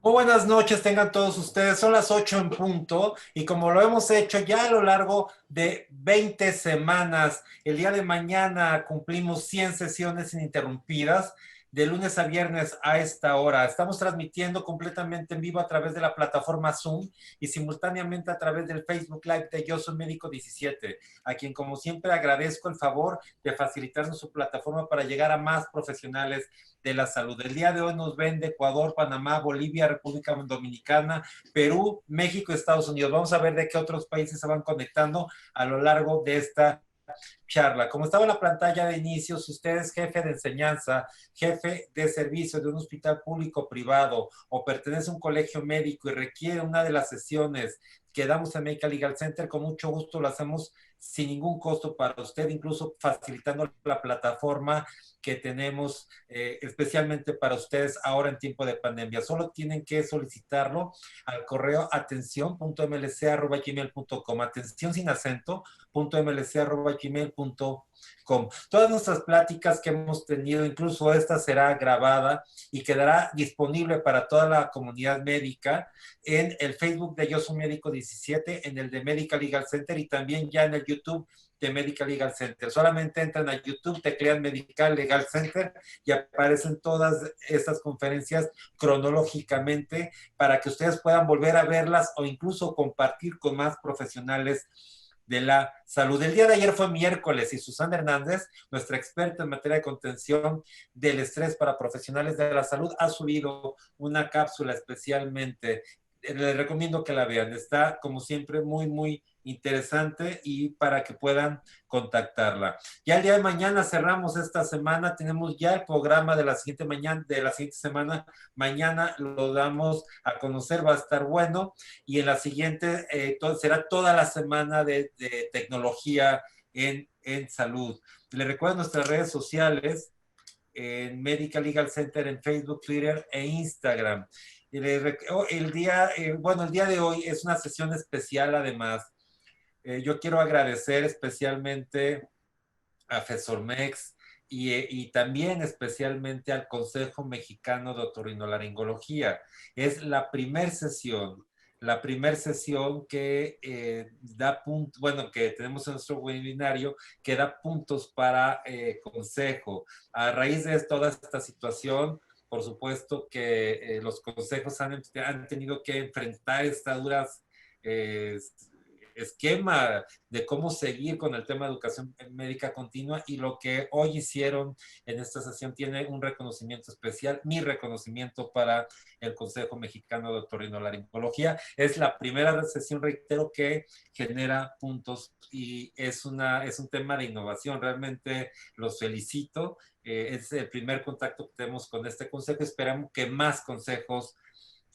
Muy buenas noches, tengan todos ustedes. Son las 8 en punto y como lo hemos hecho ya a lo largo de 20 semanas, el día de mañana cumplimos 100 sesiones ininterrumpidas de lunes a viernes a esta hora. Estamos transmitiendo completamente en vivo a través de la plataforma Zoom y simultáneamente a través del Facebook Live de Yo Soy Médico 17, a quien como siempre agradezco el favor de facilitarnos su plataforma para llegar a más profesionales de la salud. El día de hoy nos ven de Ecuador, Panamá, Bolivia, República Dominicana, Perú, México, Estados Unidos. Vamos a ver de qué otros países se van conectando a lo largo de esta charla. Como estaba en la pantalla de inicio, si usted es jefe de enseñanza, jefe de servicio de un hospital público o privado o pertenece a un colegio médico y requiere una de las sesiones que damos en Medical Legal Center, con mucho gusto lo hacemos sin ningún costo para usted, incluso facilitando la plataforma que tenemos especialmente para ustedes ahora en tiempo de pandemia. Solo tienen que solicitarlo al correo atención.mlc@gmail.com, atención sin acento, .mlc@gmail.com. Todas nuestras pláticas que hemos tenido, incluso esta será grabada y quedará disponible para toda la comunidad médica en el Facebook de Yo Soy Médico 17, en el de Medical Legal Center y también ya en el YouTube de Medical Legal Center. Solamente entran a YouTube, teclean Medical Legal Center y aparecen todas estas conferencias cronológicamente para que ustedes puedan volver a verlas o incluso compartir con más profesionales de la salud. El día de ayer fue miércoles y Susana Hernández, nuestra experta en materia de contención del estrés para profesionales de la salud, ha subido una cápsula especialmente. Les recomiendo que la vean. Está, como siempre, muy interesante y para que puedan contactarla. Ya el día de mañana cerramos esta semana. Tenemos ya el programa de la siguiente mañana, de la siguiente semana. Mañana lo damos a conocer, va a estar bueno. Y en la siguiente será toda la semana de tecnología en salud. Les recuerdo nuestras redes sociales en Medical Legal Center en Facebook, Twitter e Instagram. El día de hoy es una sesión especial además. Yo quiero agradecer especialmente a FESORMEX y también especialmente al Consejo Mexicano de Otorrinolaringología. Es la primer sesión que da puntos, bueno, que tenemos en nuestro webinario, que da puntos para consejo. A raíz de toda esta situación, por supuesto que los consejos han tenido que enfrentar estas duras eh, esquema de cómo seguir con el tema de educación médica continua y lo que hoy hicieron en esta sesión tiene un reconocimiento especial, mi reconocimiento para el Consejo Mexicano de Otorrinolaringología. Es la primera sesión, reitero, que genera puntos y es un tema de innovación. Realmente los felicito. Es el primer contacto que tenemos con este consejo. Esperamos que más consejos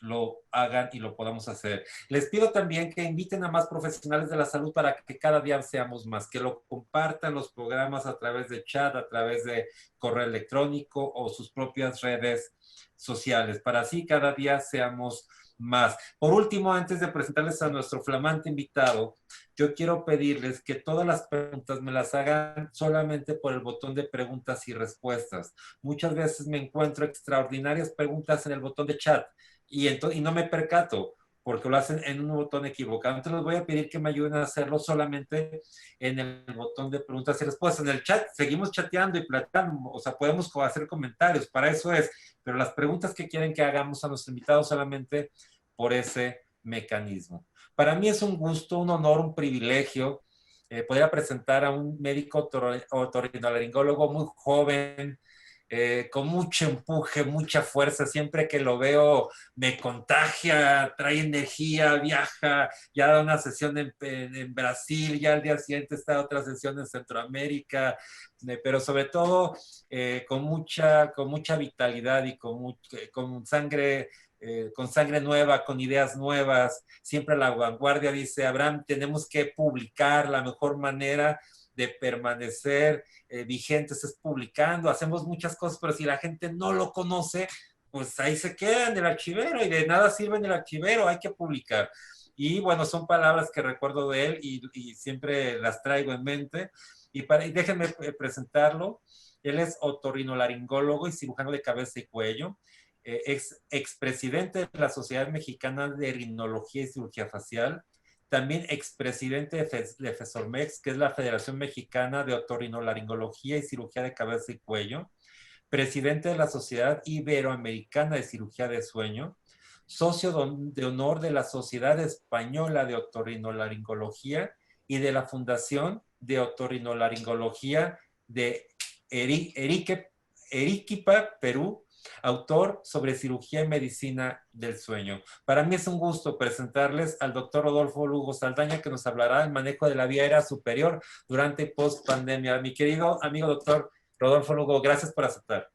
lo hagan y lo podamos hacer. Les pido también que inviten a más profesionales de la salud para que cada día seamos más, que lo compartan los programas a través de chat, a través de correo electrónico o sus propias redes sociales, para así cada día seamos más. Por último, antes de presentarles a nuestro flamante invitado, yo quiero pedirles que todas las preguntas me las hagan solamente por el botón de preguntas y respuestas. Muchas veces me encuentro extraordinarias preguntas en el botón de chat y no me percato porque lo hacen en un botón equivocado. Entonces les voy a pedir que me ayuden a hacerlo solamente en el botón de preguntas y respuestas. En el chat seguimos chateando y platicando, o sea, podemos hacer comentarios, para eso es, pero las preguntas que quieren que hagamos a nuestros invitados solamente por ese mecanismo. Para mí es un gusto, un honor, un privilegio poder presentar a un médico otorrinolaringólogo muy joven, con mucho empuje, mucha fuerza. Siempre que lo veo me contagia, trae energía, viaja, ya da una sesión en Brasil, ya al día siguiente está otra sesión en Centroamérica, pero sobre todo con mucha vitalidad y con sangre nueva, con ideas nuevas, siempre a la vanguardia. Dice Abraham, tenemos que publicar, la mejor manera de permanecer vigentes es publicando. Hacemos muchas cosas, pero si la gente no lo conoce, pues ahí se queda en el archivero y de nada sirve en el archivero, hay que publicar. Y bueno, son palabras que recuerdo de él y siempre las traigo en mente. Y déjenme presentarlo. Él es otorrinolaringólogo y cirujano de cabeza y cuello. expresidente de la Sociedad Mexicana de Rinología y Cirugía Facial, también expresidente de FESORMEX, que es la Federación Mexicana de Otorrinolaringología y Cirugía de Cabeza y Cuello, presidente de la Sociedad Iberoamericana de Cirugía de Sueño, socio de honor de la Sociedad Española de Otorrinolaringología y de la Fundación de Otorrinolaringología de Arequipa, Perú, autor sobre cirugía y medicina del sueño. Para mí es un gusto presentarles al doctor Rodolfo Lugo Saldaña, que nos hablará del manejo de la vía aérea superior durante y post pandemia. Mi querido amigo doctor Rodolfo Lugo, gracias por aceptar.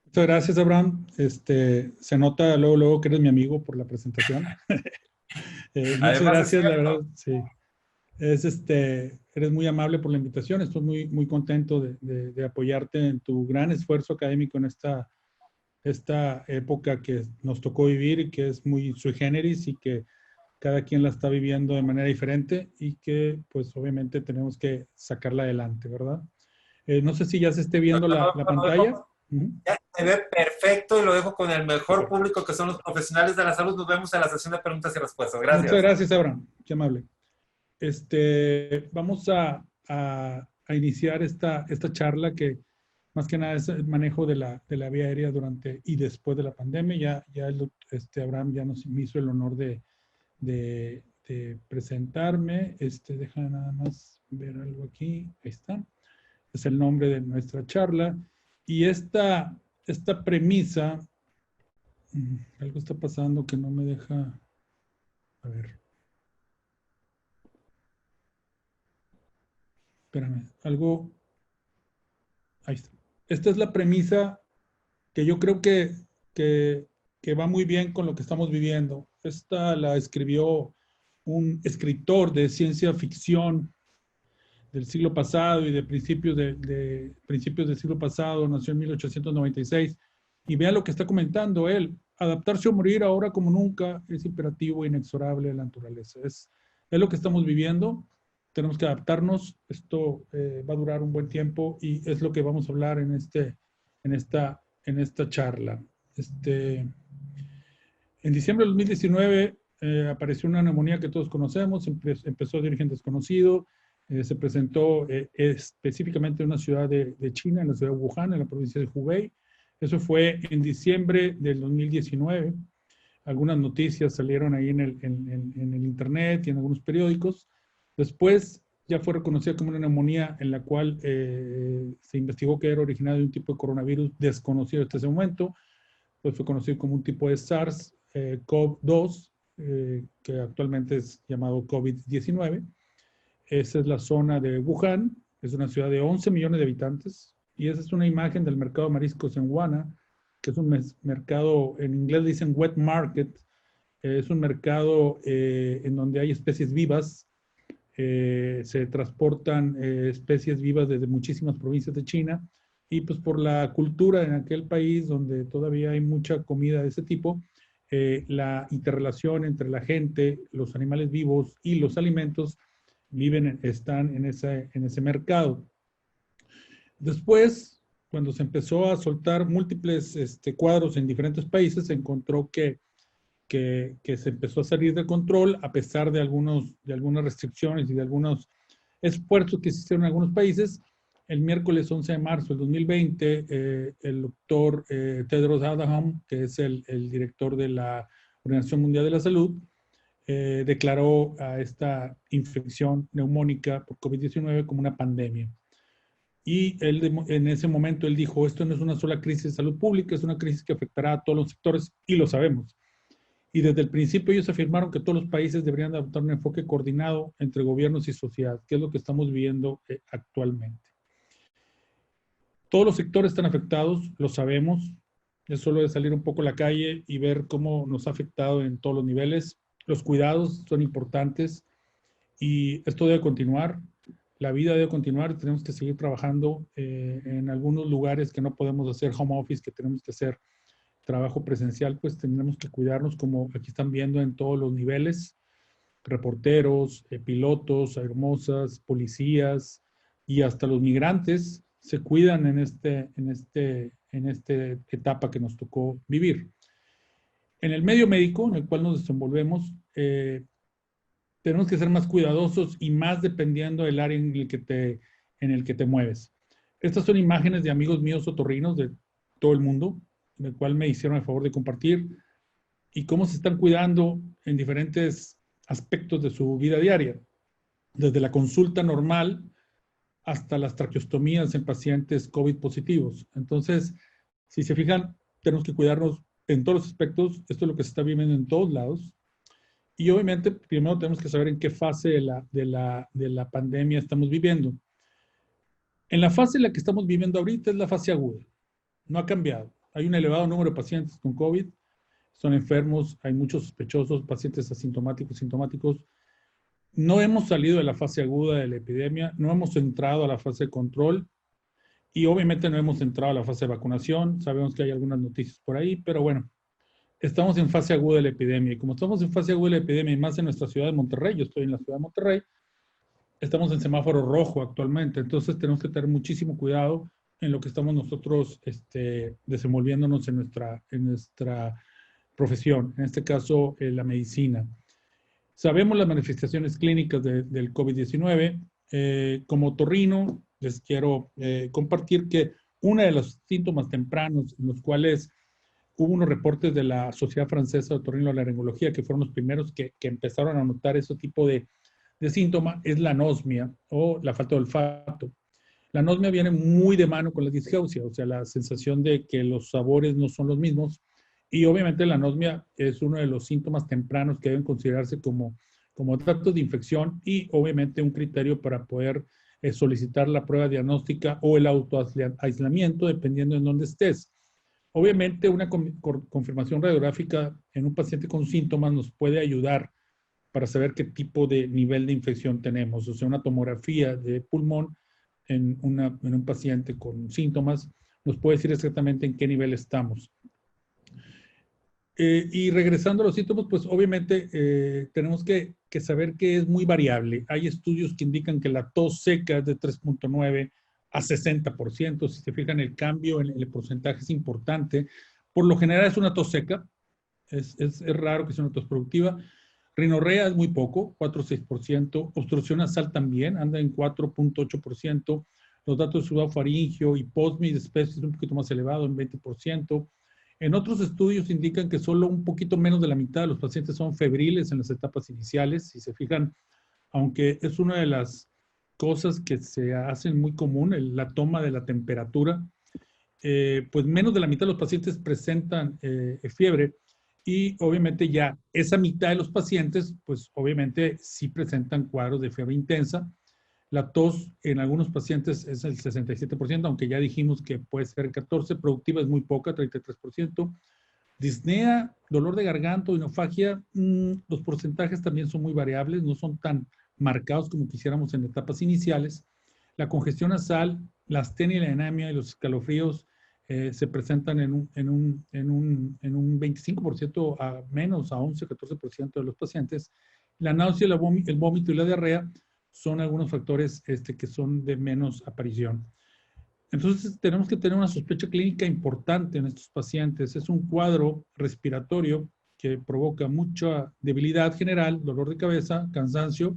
Muchas gracias, Abraham. Se nota luego que eres mi amigo por la presentación. Muchas gracias, la verdad, sí. Eres muy amable por la invitación. Estoy muy contento de apoyarte en tu gran esfuerzo académico en esta época que nos tocó vivir y que es muy sui generis y que cada quien la está viviendo de manera diferente y que pues obviamente tenemos que sacarla adelante, ¿verdad? No sé si ya se esté viendo la pantalla. Ya se ve perfecto y lo dejo con el mejor público, que son los profesionales de la salud. Nos vemos en la sesión de preguntas y respuestas. Gracias. Muchas gracias, Abraham. Qué amable. Vamos a iniciar esta charla que más que nada es el manejo de la vía aérea durante y después de la pandemia. Ya Abraham ya me hizo el honor de presentarme. Deja nada más ver algo aquí. Ahí está. Es el nombre de nuestra charla. Y esta premisa, algo está pasando que no me deja, a ver. Espérame, ahí está. Esta es la premisa que yo creo que va muy bien con lo que estamos viviendo. Esta la escribió un escritor de ciencia ficción del siglo pasado y de principios del siglo pasado, nació en 1896, y vea lo que está comentando él. Adaptarse o morir ahora como nunca es imperativo e inexorable de la naturaleza. Es lo que estamos viviendo. Tenemos que adaptarnos. Esto va a durar un buen tiempo y es lo que vamos a hablar en esta charla. En diciembre del 2019 apareció una neumonía que todos conocemos, empezó de origen desconocido, se presentó específicamente en una ciudad de China, en la ciudad de Wuhan, en la provincia de Hubei. Eso fue en diciembre del 2019. Algunas noticias salieron ahí en el internet y en algunos periódicos. Después ya fue reconocida como una neumonía en la cual se investigó que era originada de un tipo de coronavirus desconocido hasta ese momento. Pues fue conocido como un tipo de SARS-CoV-2, que actualmente es llamado COVID-19. Esa es la zona de Wuhan, es una ciudad de 11 millones de habitantes, y esa es una imagen del mercado de mariscos en Wuhan, que es un mercado, en inglés dicen wet market, es un mercado en donde hay especies vivas, se transportan especies vivas desde muchísimas provincias de China, y pues por la cultura en aquel país donde todavía hay mucha comida de ese tipo, la interrelación entre la gente, los animales vivos y los alimentos están en ese mercado. Después, cuando se empezó a soltar múltiples cuadros en diferentes países, se encontró que se empezó a salir de control a pesar de algunas restricciones y de algunos esfuerzos que se hicieron en algunos países. El miércoles 11 de marzo del 2020, el doctor Tedros Adhanom, que es el director de la Organización Mundial de la Salud, declaró a esta infección neumónica por COVID-19 como una pandemia. Y en ese momento él dijo, esto no es una sola crisis de salud pública, es una crisis que afectará a todos los sectores, y lo sabemos. Y desde el principio ellos afirmaron que todos los países deberían adoptar un enfoque coordinado entre gobiernos y sociedad, que es lo que estamos viviendo actualmente. Todos los sectores están afectados, lo sabemos. Es solo de salir un poco a la calle y ver cómo nos ha afectado en todos los niveles. Los cuidados son importantes y esto debe continuar. La vida debe continuar y tenemos que seguir trabajando en algunos lugares que no podemos hacer home office, que tenemos que hacer trabajo presencial, pues tenemos que cuidarnos, como aquí están viendo, en todos los niveles: reporteros, pilotos, aeromosas, policías y hasta los migrantes se cuidan en en esta etapa que nos tocó vivir. En el medio médico en el cual nos desenvolvemos, tenemos que ser más cuidadosos y más dependiendo del área en el que te mueves. Estas son imágenes de amigos míos otorrinos de todo el mundo, en el cual me hicieron el favor de compartir, y cómo se están cuidando en diferentes aspectos de su vida diaria, desde la consulta normal hasta las traqueostomías en pacientes COVID positivos. Entonces, si se fijan, tenemos que cuidarnos en todos los aspectos. Esto es lo que se está viviendo en todos lados. Y obviamente, primero tenemos que saber en qué fase de la pandemia estamos viviendo. En la fase en la que estamos viviendo ahorita es la fase aguda. No ha cambiado. Hay un elevado número de pacientes con COVID, son enfermos, hay muchos sospechosos, pacientes asintomáticos, sintomáticos. No hemos salido de la fase aguda de la epidemia, no hemos entrado a la fase de control y obviamente no hemos entrado a la fase de vacunación. Sabemos que hay algunas noticias por ahí, pero bueno, estamos en fase aguda de la epidemia. Y como estamos en fase aguda de la epidemia y más en nuestra ciudad de Monterrey, yo estoy en la ciudad de Monterrey, estamos en semáforo rojo actualmente. Entonces tenemos que tener muchísimo cuidado en lo que estamos nosotros desenvolviéndonos en nuestra profesión, en este caso la medicina. Sabemos las manifestaciones clínicas del COVID-19. Como otorrino, les quiero compartir que uno de los síntomas tempranos en los cuales hubo unos reportes de la Sociedad Francesa de Otorrinolaringología, que fueron los primeros que empezaron a notar ese tipo de síntoma, es la anosmia o la falta de olfato. La anosmia viene muy de mano con la disgeusia, o sea, la sensación de que los sabores no son los mismos. Y obviamente la anosmia es uno de los síntomas tempranos que deben considerarse como datos de infección y obviamente un criterio para poder solicitar la prueba diagnóstica o el autoaislamiento dependiendo en dónde estés. Obviamente una confirmación radiográfica en un paciente con síntomas nos puede ayudar para saber qué tipo de nivel de infección tenemos. O sea, una tomografía de pulmón en un paciente con síntomas nos puede decir exactamente en qué nivel estamos. Y regresando a los síntomas, pues obviamente tenemos que saber que es muy variable. Hay estudios que indican que la tos seca es de 3.9 a 60%. Si se fijan, el cambio en el porcentaje es importante. Por lo general es una tos seca. Es raro que sea una tos productiva. Rinorrea es muy poco, 4 o 6%. Obstrucción nasal también anda en 4.8%. Los datos de sudado faríngeo y posmi de especies es un poquito más elevado, en 20%. En otros estudios indican que solo un poquito menos de la mitad de los pacientes son febriles en las etapas iniciales. Si se fijan, aunque es una de las cosas que se hacen muy común, la toma de la temperatura, pues menos de la mitad de los pacientes presentan fiebre y obviamente ya esa mitad de los pacientes, pues obviamente sí presentan cuadros de fiebre intensa. La tos en algunos pacientes es el 67%, aunque ya dijimos que puede ser 14%, productiva es muy poca, 33%. Disnea, dolor de garganta, inofagia, los porcentajes también son muy variables, no son tan marcados como quisiéramos en etapas iniciales. La congestión nasal, la astenia y la anemia y los escalofríos se presentan en un 25% a menos, a 11, 14% de los pacientes. La náusea, el vómito y la diarrea son algunos factores que son de menos aparición. Entonces, tenemos que tener una sospecha clínica importante en estos pacientes. Es un cuadro respiratorio que provoca mucha debilidad general, dolor de cabeza, cansancio,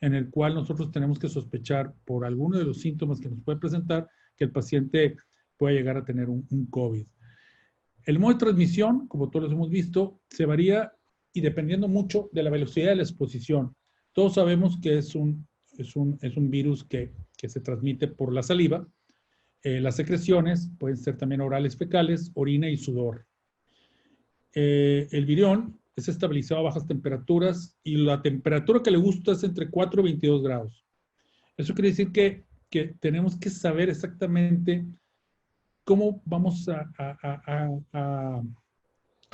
en el cual nosotros tenemos que sospechar por alguno de los síntomas que nos puede presentar que el paciente puede llegar a tener un COVID. El modo de transmisión, como todos hemos visto, se varía y dependiendo mucho de la velocidad de la exposición. Todos sabemos que es un virus que se transmite por la saliva. Las secreciones pueden ser también orales fecales, orina y sudor. El virión es estabilizado a bajas temperaturas y la temperatura que le gusta es entre 4 y 22 grados. Eso quiere decir que tenemos que saber exactamente cómo vamos a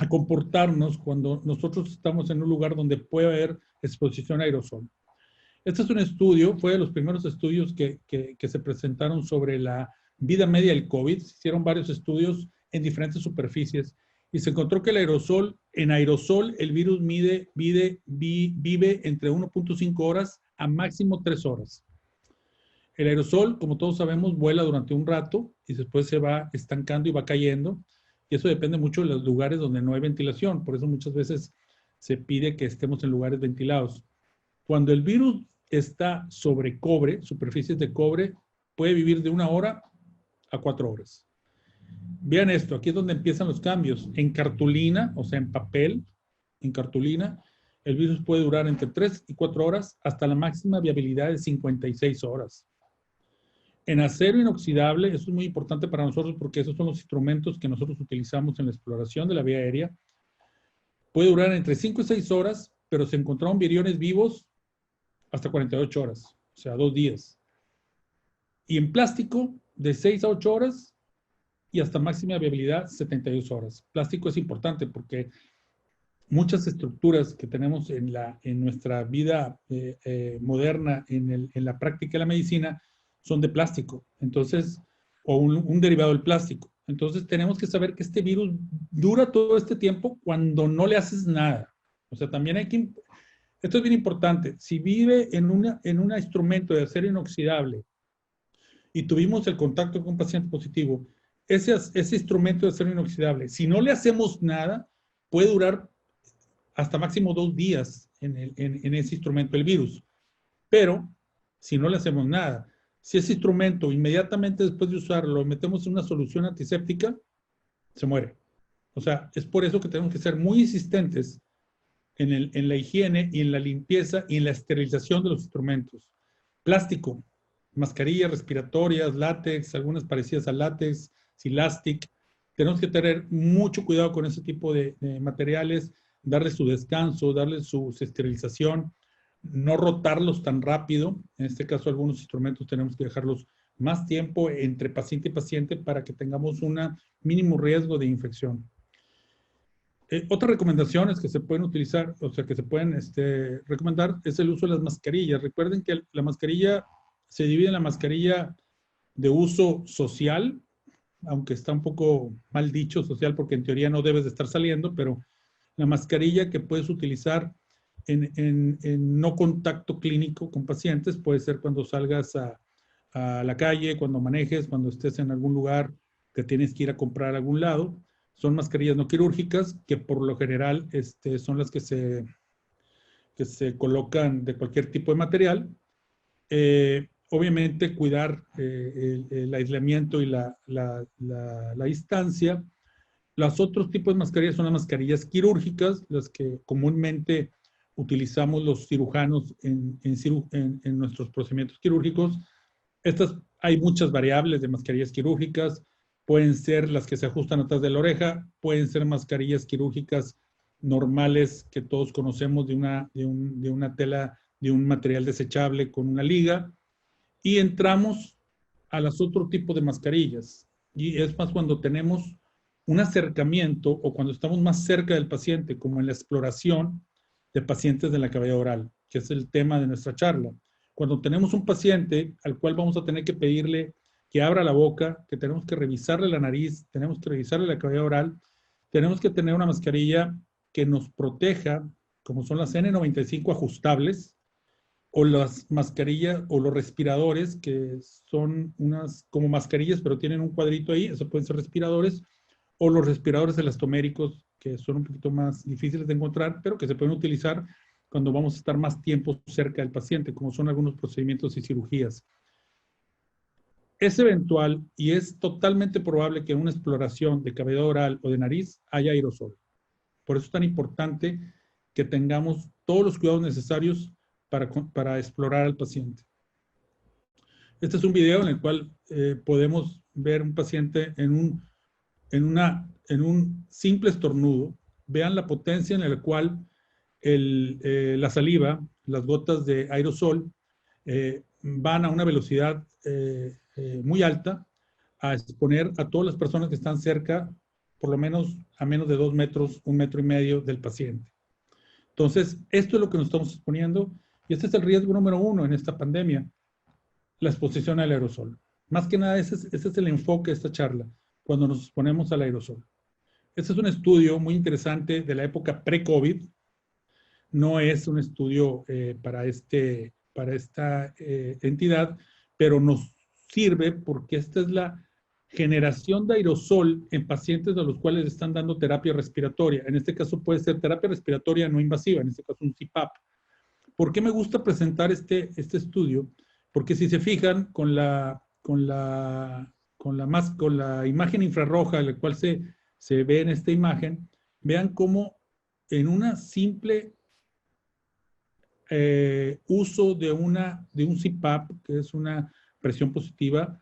comportarnos cuando nosotros estamos en un lugar donde puede haber exposición a aerosol. Este es un estudio, fue de los primeros estudios que se presentaron sobre la vida media del COVID. Se hicieron varios estudios en diferentes superficies y se encontró que en aerosol el virus vive entre 1.5 horas a máximo 3 horas. El aerosol, como todos sabemos, vuela durante un rato y después se va estancando y va cayendo. Y eso depende mucho de los lugares donde no hay ventilación. Por eso muchas veces se pide que estemos en lugares ventilados. Cuando el virus está sobre cobre, superficies de cobre, puede vivir de 1 hora a 4 horas. Vean esto, aquí es donde empiezan los cambios. En cartulina, o sea, en papel, en cartulina, el virus puede durar entre 3 y 4 horas hasta la máxima viabilidad de 56 horas. En acero inoxidable, eso es muy importante para nosotros porque esos son los instrumentos que nosotros utilizamos en la exploración de la vía aérea. Puede durar entre 5 y 6 horas, pero se encontraron viriones vivos hasta 48 horas, o sea, 2 días. Y en plástico, de 6 a 8 horas y hasta máxima viabilidad 72 horas. Plástico es importante porque muchas estructuras que tenemos en nuestra vida moderna, en la práctica de la medicina, son de plástico, entonces, o un derivado del plástico. Entonces tenemos que saber que este virus dura todo este tiempo cuando no le haces nada. O sea, también hay que, esto es bien importante, si vive en un instrumento de acero inoxidable y tuvimos el contacto con un paciente positivo, ese instrumento de acero inoxidable, si no le hacemos nada, puede durar hasta máximo 2 días en ese instrumento el virus. Pero si no le hacemos nada, si ese instrumento inmediatamente después de usarlo lo metemos en una solución antiséptica, se muere. O sea, es por eso que tenemos que ser muy insistentes en la higiene y en la limpieza y en la esterilización de los instrumentos. Plástico, mascarillas respiratorias, látex, algunas parecidas al látex, Silastic. Tenemos que tener mucho cuidado con ese tipo de materiales, darle su descanso, darle su esterilización, no rotarlos tan rápido. En este caso, algunos instrumentos tenemos que dejarlos más tiempo entre paciente y paciente para que tengamos un mínimo riesgo de infección. Otras recomendaciones que se pueden utilizar, o sea, que se pueden recomendar, es el uso de las mascarillas. Recuerden que la mascarilla se divide en la mascarilla de uso social, aunque está un poco mal dicho social porque en teoría no debes de estar saliendo, pero la mascarilla que puedes utilizar en no contacto clínico con pacientes puede ser cuando salgas a la calle, cuando manejes, cuando estés en algún lugar que tienes que ir a comprar a algún lado. Son mascarillas no quirúrgicas que por lo general son las que se colocan de cualquier tipo de material. Obviamente cuidar el aislamiento y la distancia. Los otros tipos de mascarillas son las mascarillas quirúrgicas, las que comúnmente utilizamos los cirujanos en nuestros procedimientos quirúrgicos. Hay muchas variables de mascarillas quirúrgicas. Pueden ser las que se ajustan atrás de la oreja, pueden ser mascarillas quirúrgicas normales que todos conocemos de una tela, de un material desechable con una liga. Y entramos a los otros tipos de mascarillas. Y es más cuando tenemos un acercamiento o cuando estamos más cerca del paciente, como en la exploración de pacientes de la cavidad oral, que es el tema de nuestra charla. Cuando tenemos un paciente al cual vamos a tener que pedirle que abra la boca, que tenemos que revisarle la nariz, tenemos que revisarle la cavidad oral, tenemos que tener una mascarilla que nos proteja, como son las N95 ajustables, o las mascarillas o los respiradores, que son unas como mascarillas, pero tienen un cuadrito ahí, eso pueden ser respiradores, o los respiradores elastoméricos, que son un poquito más difíciles de encontrar, pero que se pueden utilizar cuando vamos a estar más tiempo cerca del paciente, como son algunos procedimientos y cirugías. Es eventual y es totalmente probable que en una exploración de cavidad oral o de nariz haya aerosol. Por eso es tan importante que tengamos todos los cuidados necesarios para explorar al paciente. Este es un video en el cual podemos ver un paciente en un simple estornudo. Vean la potencia en la cual la saliva, las gotas de aerosol, van a una velocidad muy alta a exponer a todas las personas que están cerca, por lo menos a menos de 2 metros, 1,5 metros del paciente. Entonces, esto es lo que nos estamos exponiendo y este es el riesgo número 1 en esta pandemia, la exposición al aerosol. Más que nada, ese es el enfoque de esta charla, cuando nos exponemos al aerosol. Este es un estudio muy interesante de la época pre-COVID. No es un estudio para esta entidad, pero nos sirve porque esta es la generación de aerosol en pacientes a los cuales están dando terapia respiratoria. En este caso puede ser terapia respiratoria no invasiva, en este caso un CPAP. ¿Por qué me gusta presentar este estudio? Porque si se fijan con la imagen infrarroja, la cual se ve en esta imagen, vean cómo en una simple uso de un CPAP, que es una presión positiva,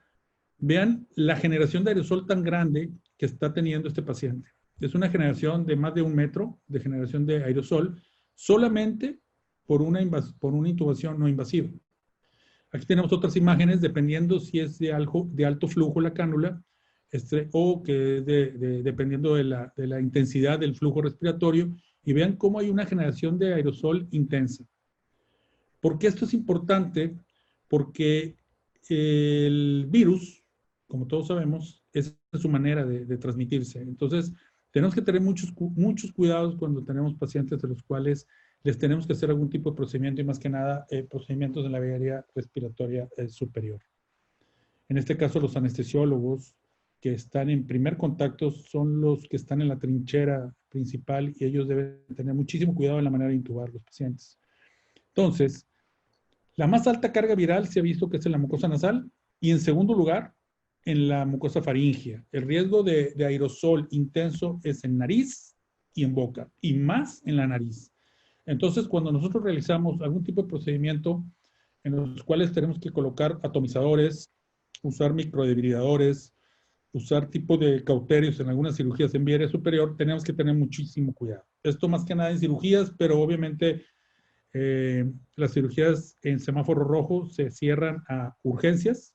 vean la generación de aerosol tan grande que está teniendo este paciente. Es una generación de más de 1 metro de generación de aerosol solamente por una intubación no invasiva. Aquí tenemos otras imágenes, dependiendo si es de alto flujo la cánula, o que es dependiendo de la intensidad del flujo respiratorio, y vean cómo hay una generación de aerosol intensa. ¿Por qué esto es importante? Porque el virus, como todos sabemos, es su manera de transmitirse. Entonces, tenemos que tener muchos cuidados cuando tenemos pacientes de los cuales les tenemos que hacer algún tipo de procedimiento y más que nada procedimientos en la vía respiratoria superior. En este caso, los anestesiólogos que están en primer contacto son los que están en la trinchera principal y ellos deben tener muchísimo cuidado en la manera de intubar a los pacientes. Entonces, la más alta carga viral se ha visto que es en la mucosa nasal y en segundo lugar, en la mucosa faríngea. El riesgo de aerosol intenso es en nariz y en boca, y más en la nariz. Entonces, cuando nosotros realizamos algún tipo de procedimiento en los cuales tenemos que colocar atomizadores, usar microdebilidadores, usar tipo de cauterios en algunas cirugías en vía aérea superior, tenemos que tener muchísimo cuidado. Esto más que nada en cirugías, pero obviamente las cirugías en semáforo rojo se cierran a urgencias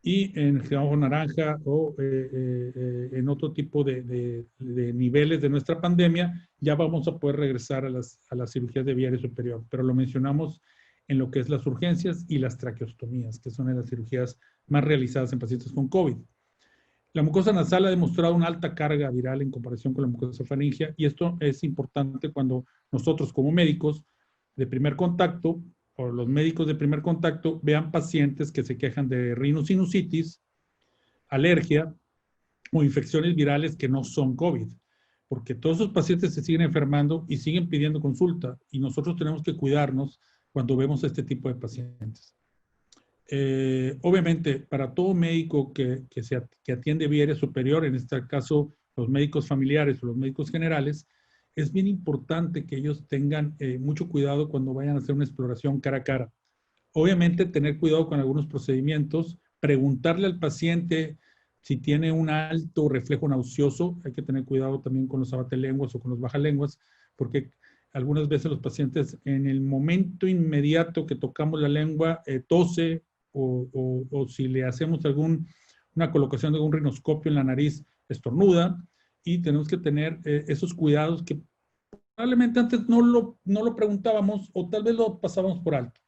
y en semáforo naranja o en otro tipo de niveles de nuestra pandemia ya vamos a poder regresar a las cirugías de vía aérea superior, pero lo mencionamos en lo que es las urgencias y las traqueostomías, que son las cirugías más realizadas en pacientes con COVID. La mucosa nasal ha demostrado una alta carga viral en comparación con la mucosa faríngea y esto es importante cuando nosotros como médicos de primer contacto o los médicos de primer contacto vean pacientes que se quejan de rinosinusitis, alergia o infecciones virales que no son COVID, porque todos esos pacientes se siguen enfermando y siguen pidiendo consulta y nosotros tenemos que cuidarnos cuando vemos a este tipo de pacientes. Obviamente, para todo médico que atiende vía aérea superior, en este caso los médicos familiares o los médicos generales, es bien importante que ellos tengan mucho cuidado cuando vayan a hacer una exploración cara a cara. Obviamente, tener cuidado con algunos procedimientos, preguntarle al paciente si tiene un alto reflejo nauseoso, hay que tener cuidado también con los abatelenguas o con los bajalenguas, porque algunas veces los pacientes en el momento inmediato que tocamos la lengua tose o si le hacemos una colocación de algún rinoscopio en la nariz, estornuda, y tenemos que tener esos cuidados que probablemente antes no lo preguntábamos o tal vez lo pasábamos por alto.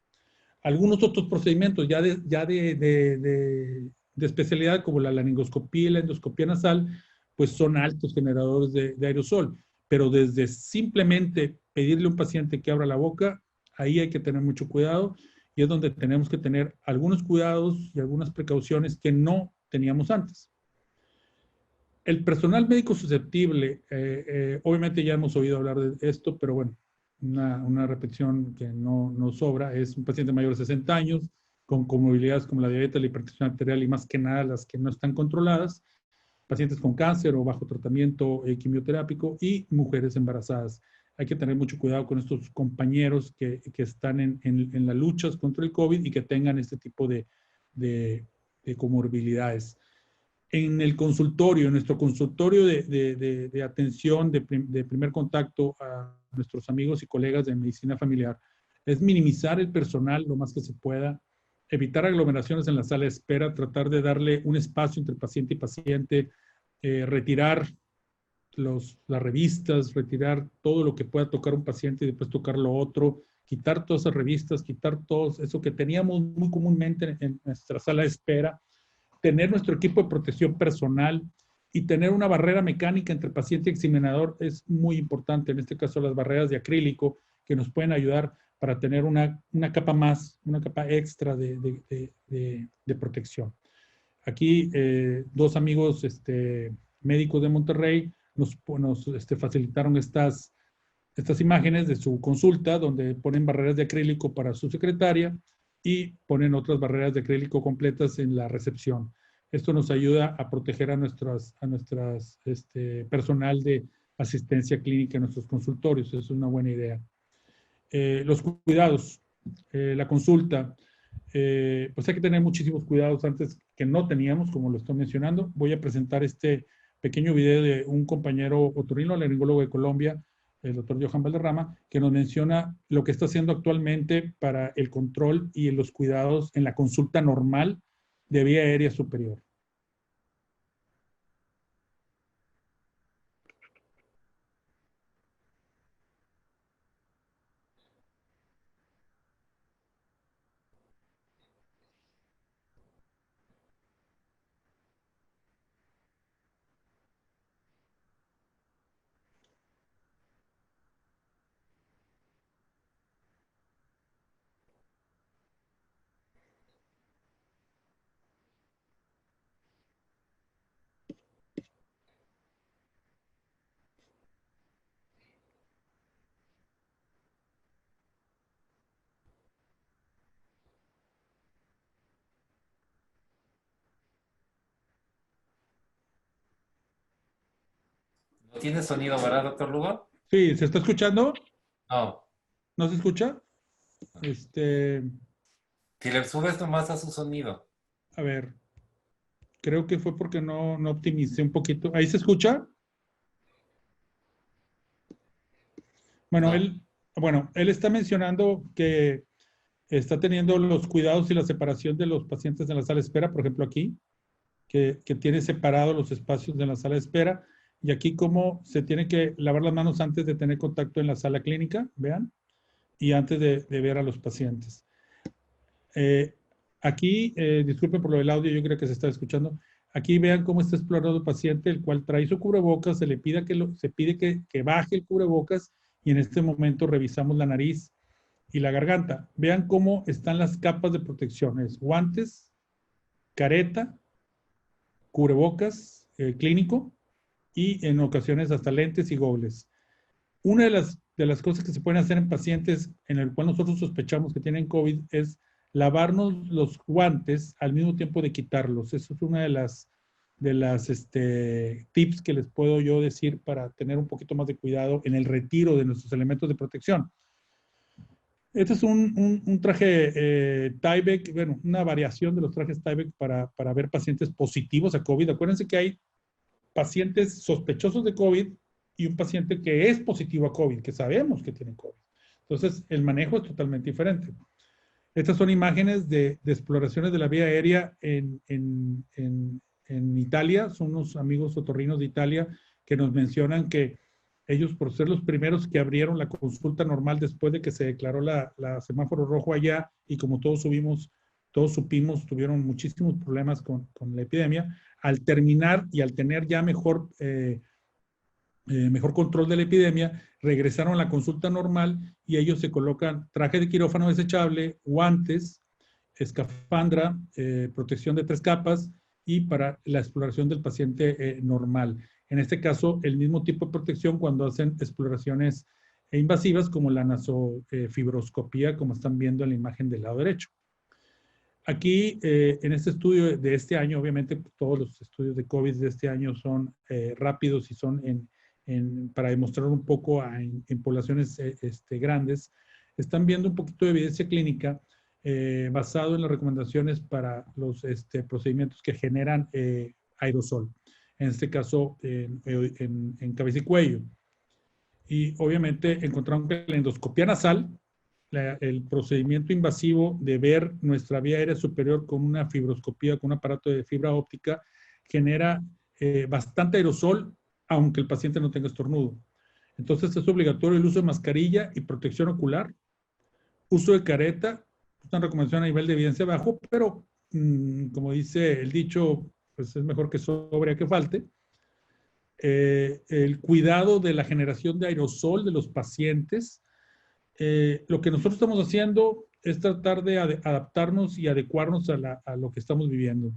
Algunos otros procedimientos ya de especialidad como la laringoscopía y la endoscopía nasal, pues son altos generadores de aerosol. Pero desde simplemente pedirle a un paciente que abra la boca, ahí hay que tener mucho cuidado y es donde tenemos que tener algunos cuidados y algunas precauciones que no teníamos antes. El personal médico susceptible, obviamente ya hemos oído hablar de esto, pero bueno, una repetición que no sobra, es un paciente mayor de 60 años, con comorbilidades como la diabetes, la hipertensión arterial y más que nada las que no están controladas, pacientes con cáncer o bajo tratamiento quimioterápico y mujeres embarazadas. Hay que tener mucho cuidado con estos compañeros que están en las luchas contra el COVID y que tengan este tipo de comorbilidades. En el consultorio, en nuestro consultorio de atención de primer contacto a nuestros amigos y colegas de medicina familiar, es minimizar el personal lo más que se pueda, evitar aglomeraciones en la sala de espera, tratar de darle un espacio entre paciente y paciente, retirar las revistas, retirar todo lo que pueda tocar un paciente y después tocar lo otro, quitar todas esas revistas, quitar todo eso que teníamos muy comúnmente en nuestra sala de espera, tener nuestro equipo de protección personal y tener una barrera mecánica entre paciente y examinador es muy importante. En este caso, las barreras de acrílico que nos pueden ayudar para tener una capa más, una capa extra de protección. Aquí dos amigos médicos de Monterrey nos facilitaron estas imágenes de su consulta, donde ponen barreras de acrílico para su secretaria y ponen otras barreras de acrílico completas en la recepción. Esto nos ayuda a proteger a nuestras personal de asistencia clínica en nuestros consultorios. Eso es una buena idea. Los cuidados, la consulta, pues hay que tener muchísimos cuidados antes que no teníamos, como lo estoy mencionando. Voy a presentar este pequeño video de un compañero otorrinolaringólogo de Colombia, el doctor Johan Valderrama, que nos menciona lo que está haciendo actualmente para el control y los cuidados en la consulta normal de vía aérea superior. No tiene sonido, ¿verdad, doctor Lugo? Sí, ¿se está escuchando? No. ¿No se escucha? Si le subes nomás a su sonido. A ver, creo que fue porque no optimicé un poquito. ¿Ahí se escucha? Bueno, No. él está mencionando que está teniendo los cuidados y la separación de los pacientes en la sala de espera, por ejemplo aquí, que tiene separados los espacios de la sala de espera, y aquí cómo se tiene que lavar las manos antes de tener contacto en la sala clínica, vean, y antes de ver a los pacientes. Aquí, disculpen por lo del audio, yo creo que se está escuchando. Aquí vean cómo está explorando el paciente, el cual trae su cubrebocas, se pide que baje el cubrebocas, y en este momento revisamos la nariz y la garganta. Vean cómo están las capas de protección. Es guantes, careta, cubrebocas clínico y en ocasiones hasta lentes y gobles. Una de las cosas que se pueden hacer en pacientes en el cual nosotros sospechamos que tienen COVID es lavarnos los guantes al mismo tiempo de quitarlos. Eso es una de las tips que les puedo yo decir para tener un poquito más de cuidado en el retiro de nuestros elementos de protección. Este es un traje Tyvek, bueno, una variación de los trajes Tyvek para ver pacientes positivos a COVID. Acuérdense que hay pacientes sospechosos de COVID y un paciente que es positivo a COVID, que sabemos que tiene COVID. Entonces, el manejo es totalmente diferente. Estas son imágenes de exploraciones de la vía aérea en Italia. Son unos amigos otorrinos de Italia que nos mencionan que ellos, por ser los primeros que abrieron la consulta normal después de que se declaró la semáforo rojo allá, y como todos supimos, tuvieron muchísimos problemas con la epidemia. Al terminar y al tener ya mejor control de la epidemia, regresaron a la consulta normal y ellos se colocan traje de quirófano desechable, guantes, escafandra, protección de 3 capas y para la exploración del paciente normal. En este caso, el mismo tipo de protección cuando hacen exploraciones invasivas como la nasofibroscopía, como están viendo en la imagen del lado derecho. Aquí, en este estudio de este año, obviamente todos los estudios de COVID de este año son rápidos y son para demostrar un poco en poblaciones grandes. Están viendo un poquito de evidencia clínica basado en las recomendaciones para los procedimientos que generan aerosol. En este caso, en cabeza y cuello. Y obviamente encontraron que la endoscopia nasal, el procedimiento invasivo de ver nuestra vía aérea superior con una fibroscopía, con un aparato de fibra óptica, genera bastante aerosol, aunque el paciente no tenga estornudo. Entonces es obligatorio el uso de mascarilla y protección ocular, uso de careta, una recomendación a nivel de evidencia bajo, pero como dice el dicho, pues es mejor que sobre a que falte. El cuidado de la generación de aerosol de los pacientes, lo que nosotros estamos haciendo es tratar de adaptarnos y adecuarnos a lo que estamos viviendo.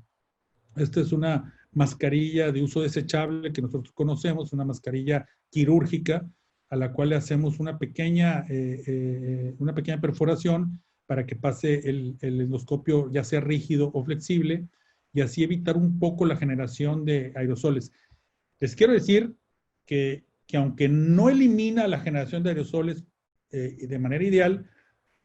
Esta es una mascarilla de uso desechable que nosotros conocemos, una mascarilla quirúrgica a la cual le hacemos una pequeña perforación para que pase el endoscopio ya sea rígido o flexible y así evitar un poco la generación de aerosoles. Les quiero decir que aunque no elimina la generación de aerosoles de manera ideal,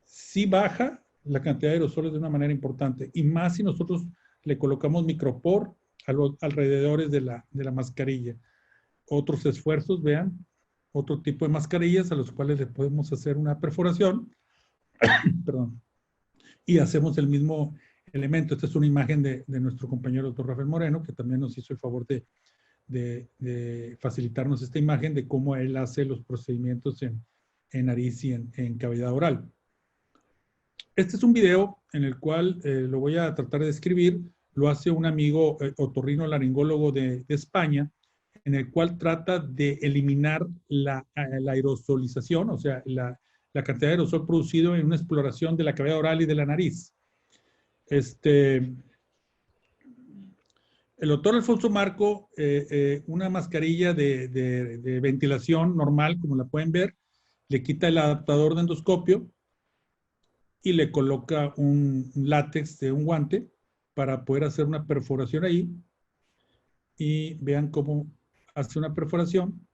sí baja la cantidad de aerosoles de una manera importante, y más si nosotros le colocamos micropor a los alrededores de la mascarilla. Otros esfuerzos, vean, otro tipo de mascarillas a los cuales le podemos hacer una perforación, perdón, y hacemos el mismo elemento. Esta es una imagen de nuestro compañero doctor Rafael Moreno, que también nos hizo el favor de facilitarnos esta imagen de cómo él hace los procedimientos en nariz y en cavidad oral. Este es un video en el cual lo voy a tratar de describir. Lo hace un amigo otorrinolaringólogo de España, en el cual trata de eliminar la aerosolización, o sea, la cantidad de aerosol producido en una exploración de la cavidad oral y de la nariz. El doctor Alfonso Marco, una mascarilla de ventilación normal, como la pueden ver, le quita el adaptador de endoscopio y le coloca un látex de un guante para poder hacer una perforación ahí. Y vean cómo hace una perforación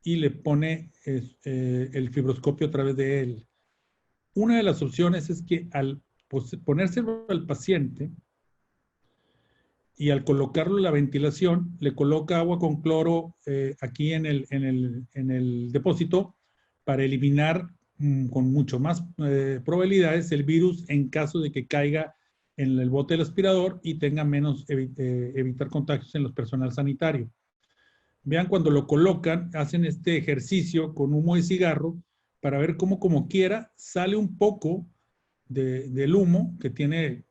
y le pone el fibroscopio a través de él. Una de las opciones es que al ponérselo al paciente y al colocarlo en la ventilación, le coloca agua con cloro aquí en el depósito para eliminar con mucho más probabilidades el virus en caso de que caiga en el bote del aspirador y tenga menos evitar contagios en los personal sanitario. Vean, cuando lo colocan, hacen este ejercicio con humo de cigarro para ver cómo, como quiera, sale un poco del humo, que tiene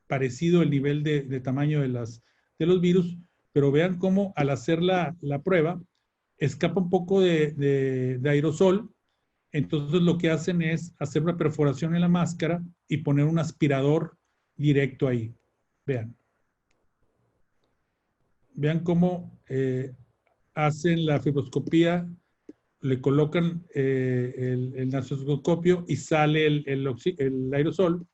parecido el nivel de tamaño de los virus, pero vean cómo al hacer la prueba escapa un poco de aerosol. Entonces lo que hacen es hacer una perforación en la máscara y poner un aspirador directo ahí. Vean. Vean cómo hacen la fibroscopía, le colocan el nasoscopio y sale el aerosol.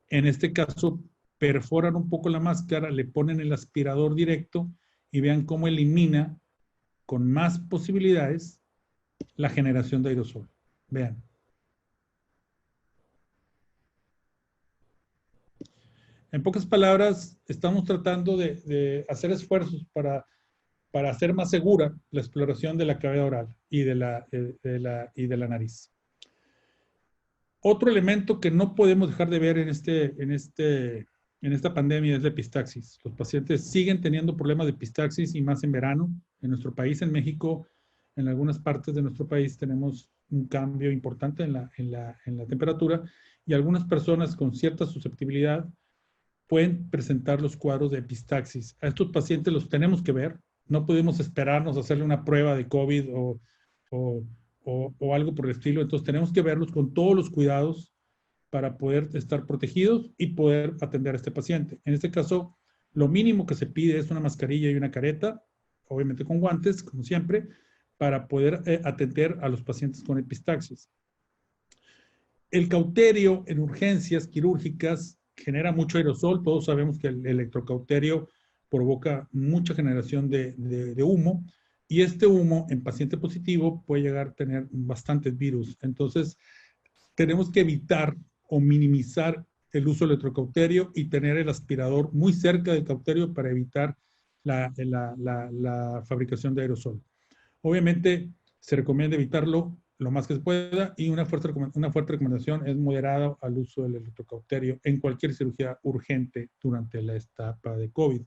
En este caso, perforan un poco la máscara, le ponen el aspirador directo y vean cómo elimina con más posibilidades la generación de aerosol. Vean. En pocas palabras, estamos tratando de hacer esfuerzos para hacer más segura la exploración de la cavidad oral y de la nariz. Otro elemento que no podemos dejar de ver en esta pandemia es la epistaxis. Los pacientes siguen teniendo problemas de epistaxis y más en verano. En nuestro país, en México, en algunas partes de nuestro país tenemos un cambio importante en la temperatura y algunas personas con cierta susceptibilidad pueden presentar los cuadros de epistaxis. A estos pacientes los tenemos que ver. No podemos esperarnos a hacerle una prueba de COVID o algo por el estilo. Entonces tenemos que verlos con todos los cuidados para poder estar protegidos y poder atender a este paciente. En este caso, lo mínimo que se pide es una mascarilla y una careta, obviamente con guantes, como siempre, para poder atender a los pacientes con epistaxis. El cauterio en urgencias quirúrgicas genera mucho aerosol. Todos sabemos que el electrocauterio provoca mucha generación de humo, y este humo en paciente positivo puede llegar a tener bastantes virus. Entonces, tenemos que evitar o minimizar el uso del electrocauterio y tener el aspirador muy cerca del cauterio para evitar la fabricación de aerosol. Obviamente, se recomienda evitarlo lo más que se pueda, y una fuerte recomendación es moderada al uso del electrocauterio en cualquier cirugía urgente durante la etapa de COVID.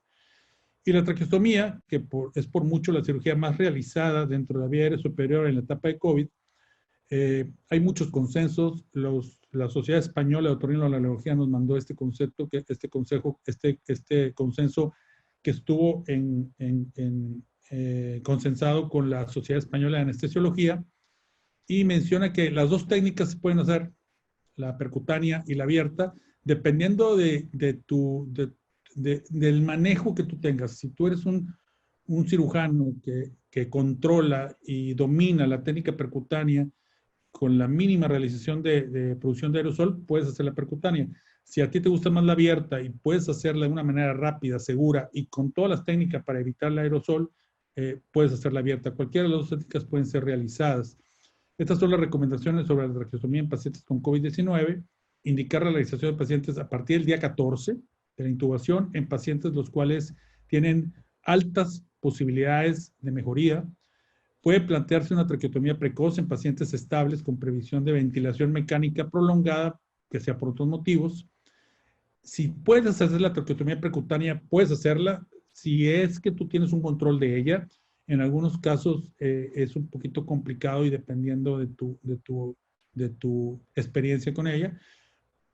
Y la traqueostomía, que es por mucho la cirugía más realizada dentro de la vía aérea superior en la etapa de COVID, hay muchos consensos. La Sociedad Española de Otorrinolaringología nos mandó este consenso que estuvo consensado con la Sociedad Española de Anestesiología, y menciona que las dos técnicas se pueden hacer, la percutánea y la abierta, dependiendo del manejo que tú tengas. Si tú eres un cirujano que controla y domina la técnica percutánea con la mínima realización de producción de aerosol, puedes hacer la percutánea. Si a ti te gusta más la abierta y puedes hacerla de una manera rápida, segura y con todas las técnicas para evitar el aerosol, puedes hacer la abierta. Cualquiera de las dos técnicas pueden ser realizadas. Estas son las recomendaciones sobre la traqueostomía en pacientes con COVID-19. Indicar la realización de pacientes a partir del día 14 de la intubación en pacientes los cuales tienen altas posibilidades de mejoría. Puede plantearse una traqueotomía precoz en pacientes estables con previsión de ventilación mecánica prolongada, que sea por otros motivos. Si puedes hacer la traqueotomía percutánea, puedes hacerla si es que tú tienes un control de ella. En algunos casos es un poquito complicado y dependiendo de tu experiencia con ella.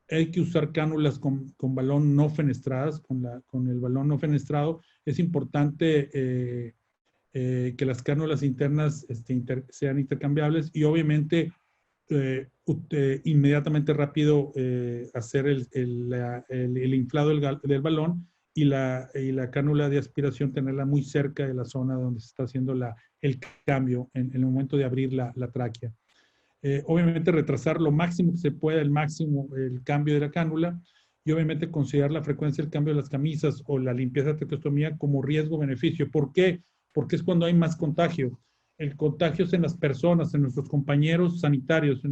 Hay que usar cánulas con balón no fenestradas, con el balón no fenestrado. Es importante que las cánulas internas sean intercambiables y obviamente inmediatamente rápido hacer el inflado del balón y la cánula de aspiración tenerla muy cerca de la zona donde se está haciendo el cambio en el momento de abrir la tráquea. Obviamente retrasar lo máximo que se pueda el cambio de la cánula y obviamente considerar la frecuencia del cambio de las camisas o la limpieza de traqueostomía como riesgo-beneficio. ¿Por qué? Porque es cuando hay más contagio. El contagio es en las personas, en nuestros compañeros sanitarios, en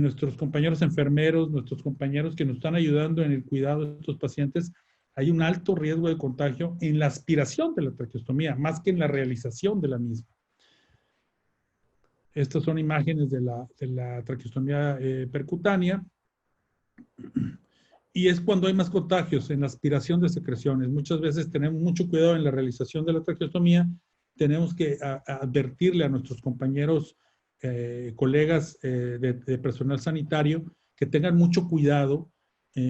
nuestros compañeros enfermeros, nuestros compañeros que nos están ayudando en el cuidado de estos pacientes. Hay un alto riesgo de contagio en la aspiración de la traqueostomía, más que en la realización de la misma. Estas son imágenes de la traqueostomía percutánea. Y es cuando hay más contagios en la aspiración de secreciones. Muchas veces tenemos mucho cuidado en la realización de la traqueostomía. Tenemos que advertirle a nuestros compañeros, colegas de personal sanitario, que tengan mucho cuidado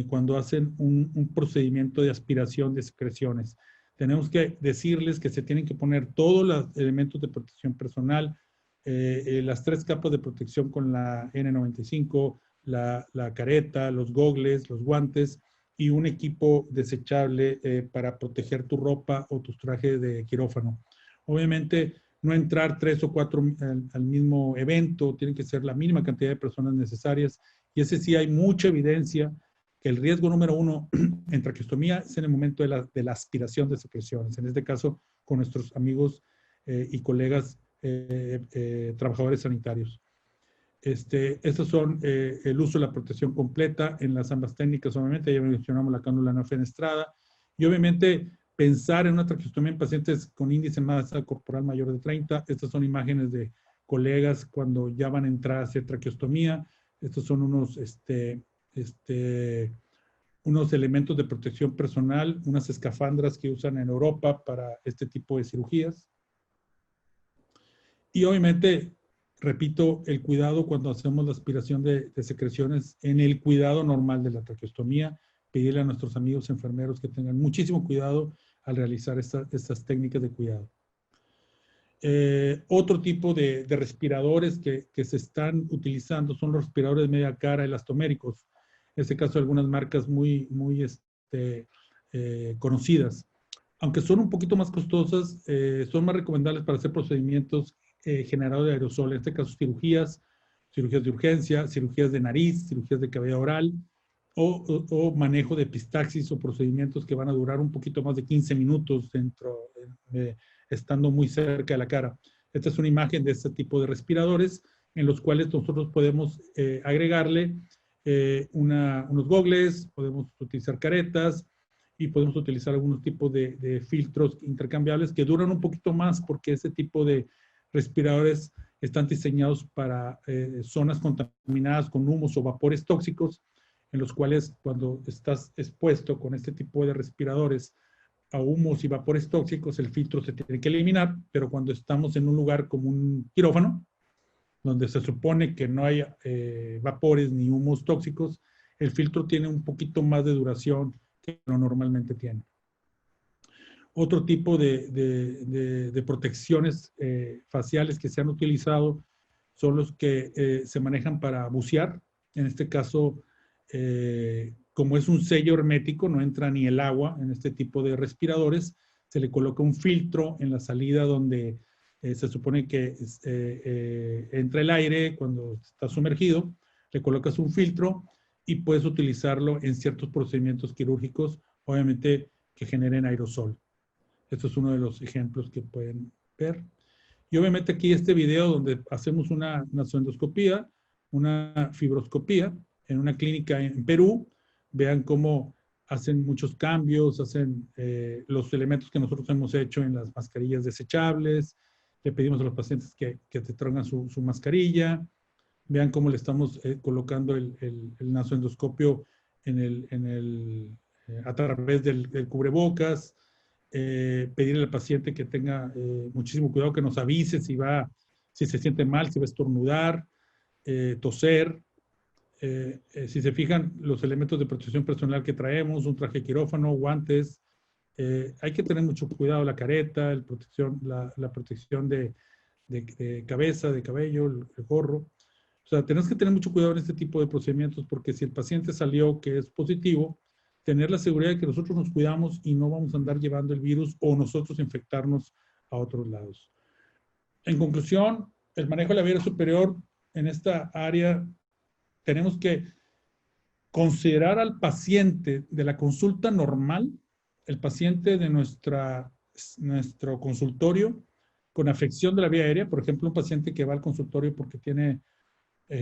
cuando hacen un procedimiento de aspiración de secreciones. Tenemos que decirles que se tienen que poner todos los elementos de protección personal, las 3 capas de protección con la N95, la careta, los gogles, los guantes y un equipo desechable para proteger tu ropa o tus trajes de quirófano. Obviamente, no entrar 3 o 4 al mismo evento, tiene que ser la mínima cantidad de personas necesarias y ese sí hay mucha evidencia que el riesgo número 1 en traqueostomía es en el momento de la aspiración de secreciones, en este caso con nuestros amigos y colegas trabajadores sanitarios. Estos son el uso de la protección completa en las ambas técnicas, obviamente, ya mencionamos la cánula no fenestrada, y obviamente pensar en una traqueostomía en pacientes con índice de masa corporal mayor de 30. Estas son imágenes de colegas cuando ya van a entrar a hacer traqueostomía. Estos son unos elementos de protección personal, unas escafandras que usan en Europa para este tipo de cirugías. Y obviamente, repito, el cuidado cuando hacemos la aspiración de secreciones en el cuidado normal de la traqueostomía, pedirle a nuestros amigos enfermeros que tengan muchísimo cuidado al realizar estas técnicas de cuidado. Otro tipo de respiradores que se están utilizando son los respiradores de media cara elastoméricos. En este caso, algunas marcas muy conocidas. Aunque son un poquito más costosas, son más recomendables para hacer procedimientos generadores de aerosol. En este caso, cirugías de urgencia, cirugías de nariz, cirugías de cavidad oral o manejo de epistaxis o procedimientos que van a durar un poquito más de 15 minutos estando muy cerca de la cara. Esta es una imagen de este tipo de respiradores en los cuales nosotros podemos agregarle unos gogles, podemos utilizar caretas y podemos utilizar algunos tipos de filtros intercambiables que duran un poquito más porque ese tipo de respiradores están diseñados para zonas contaminadas con humos o vapores tóxicos, en los cuales cuando estás expuesto con este tipo de respiradores a humos y vapores tóxicos, el filtro se tiene que eliminar, pero cuando estamos en un lugar como un quirófano, donde se supone que no hay vapores ni humos tóxicos, el filtro tiene un poquito más de duración que lo normalmente tiene. Otro tipo de protecciones faciales que se han utilizado son los que se manejan para bucear. En este caso, como es un sello hermético, no entra ni el agua en este tipo de respiradores, se le coloca un filtro en la salida donde se supone que entra el aire cuando está sumergido, le colocas un filtro y puedes utilizarlo en ciertos procedimientos quirúrgicos, obviamente que generen aerosol. Esto es uno de los ejemplos que pueden ver. Y obviamente aquí este video donde hacemos una sonendoscopía, una fibroscopía en una clínica en Perú. Vean cómo hacen muchos cambios, hacen los elementos que nosotros hemos hecho en las mascarillas desechables. Le pedimos a los pacientes que te traigan su mascarilla. Vean cómo le estamos colocando el nasoendoscopio a través del cubrebocas. Pedirle al paciente que tenga muchísimo cuidado, que nos avise si se siente mal, si va a estornudar, toser. Si se fijan, los elementos de protección personal que traemos, un traje quirófano, guantes, hay que tener mucho cuidado, la careta, la protección de cabeza, de cabello, el gorro. O sea, tenemos que tener mucho cuidado en este tipo de procedimientos porque si el paciente salió que es positivo, tener la seguridad de que nosotros nos cuidamos y no vamos a andar llevando el virus o nosotros infectarnos a otros lados. En conclusión, el manejo de la vía superior en esta área, tenemos que considerar al paciente de la consulta normal, el paciente de nuestro consultorio con afección de la vía aérea, por ejemplo, un paciente que va al consultorio porque tiene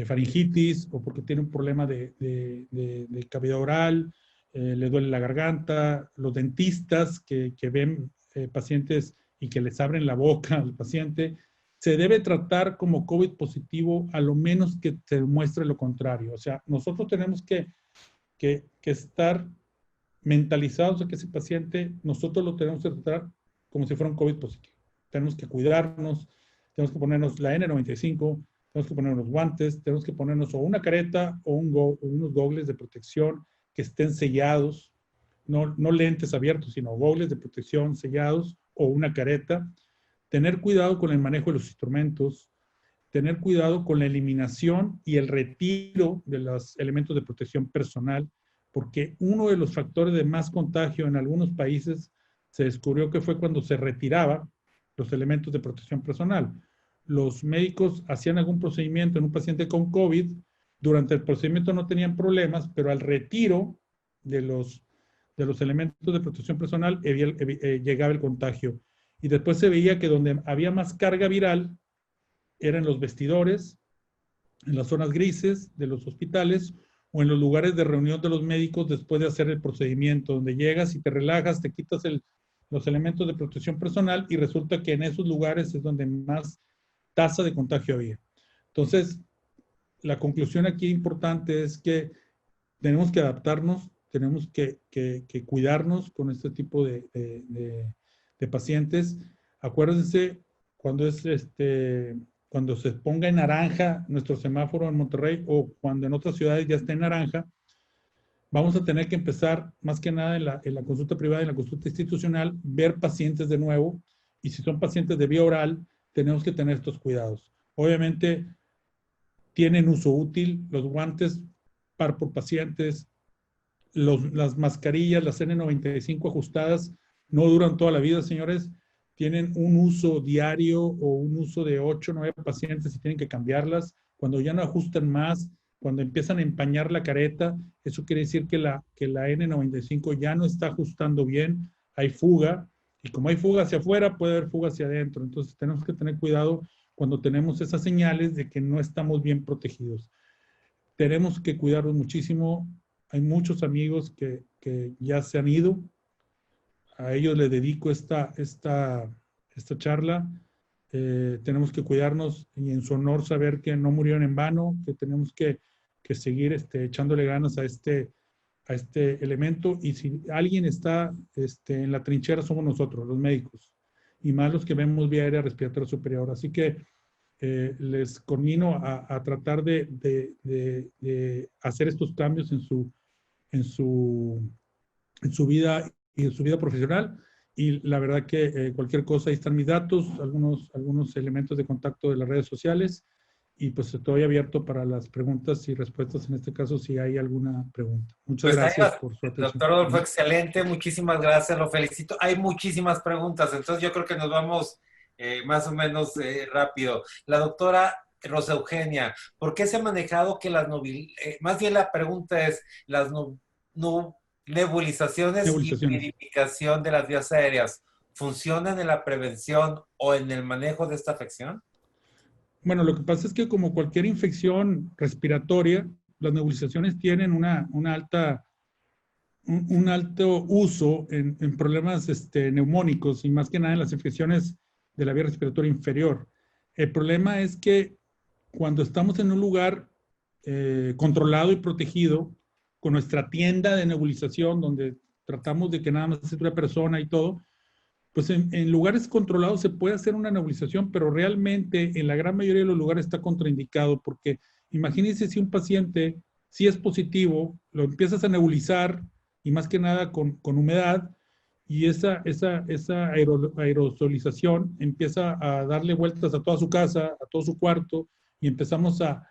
faringitis o porque tiene un problema de cavidad oral, le duele la garganta, los dentistas que ven pacientes y que les abren la boca al paciente, se debe tratar como COVID positivo a lo menos que se demuestre lo contrario. O sea, nosotros tenemos que estar mentalizados de que ese paciente, nosotros lo tenemos que tratar como si fuera un COVID positivo. Tenemos que cuidarnos, tenemos que ponernos la N95, tenemos que ponernos los guantes, tenemos que ponernos o una careta o unos gogles de protección que estén sellados, no lentes abiertos, sino gogles de protección sellados o una careta. Tener cuidado con el manejo de los instrumentos, tener cuidado con la eliminación y el retiro de los elementos de protección personal, porque uno de los factores de más contagio en algunos países se descubrió que fue cuando se retiraba los elementos de protección personal. Los médicos hacían algún procedimiento en un paciente con COVID, durante el procedimiento no tenían problemas, pero al retiro de los elementos de protección personal llegaba el contagio. Y después se veía que donde había más carga viral eran los vestidores, en las zonas grises de los hospitales o en los lugares de reunión de los médicos después de hacer el procedimiento, donde llegas y te relajas, te quitas los elementos de protección personal y resulta que en esos lugares es donde más tasa de contagio había. Entonces, la conclusión aquí importante es que tenemos que adaptarnos, tenemos que cuidarnos con este tipo de pacientes. Acuérdense, cuando se ponga en naranja nuestro semáforo en Monterrey o cuando en otras ciudades ya esté en naranja, vamos a tener que empezar más que nada en la consulta privada y en la consulta institucional, ver pacientes de nuevo y si son pacientes de vía oral, tenemos que tener estos cuidados. Obviamente, tienen uso útil, los guantes par por pacientes, las mascarillas, las N95 ajustadas, no duran toda la vida, señores. Tienen un uso diario o un uso de 8 o 9 pacientes y tienen que cambiarlas. Cuando ya no ajustan más, cuando empiezan a empañar la careta, eso quiere decir que la N95 ya no está ajustando bien, hay fuga, y como hay fuga hacia afuera, puede haber fuga hacia adentro. Entonces tenemos que tener cuidado cuando tenemos esas señales de que no estamos bien protegidos. Tenemos que cuidarnos muchísimo. Hay muchos amigos que ya se han ido. A ellos les dedico esta charla. Tenemos que cuidarnos y en su honor saber que no murieron en vano, que tenemos que seguir echándole ganas a este elemento. Y si alguien está en la trinchera, somos nosotros, los médicos, y más los que vemos vía aérea respiratoria superior. Así que les conmino a tratar de hacer estos cambios en su vida y en su vida profesional. Y la verdad que cualquier cosa, ahí están mis datos, algunos elementos de contacto de las redes sociales. y pues estoy abierto para las preguntas y respuestas en este caso si hay alguna pregunta. Muchas Pues gracias por su atención. doctor Rodolfo, excelente, muchísimas gracias, lo felicito. Hay muchísimas preguntas, entonces yo creo que nos vamos más o menos rápido. La doctora Rosa Eugenia, ¿por qué se ha manejado que más bien la pregunta es, las nebulizaciones y Nebulizaciones. humidificación de las vías aéreas funcionan en la prevención o en el manejo de esta afección? Bueno, lo que pasa es que como cualquier infección respiratoria, las nebulizaciones tienen un alto uso en problemas neumónicos y más que nada en las infecciones de la vía respiratoria inferior. El problema es que cuando estamos en un lugar controlado y protegido, con nuestra tienda de nebulización, donde tratamos de que nada más sea una persona y todo, pues en lugares controlados se puede hacer una nebulización, pero realmente en la gran mayoría de los lugares está contraindicado, porque imagínense si un paciente, si es positivo, lo empiezas a nebulizar, y más que nada con humedad, y esa aerosolización empieza a darle vueltas a toda su casa, a todo su cuarto, y empezamos a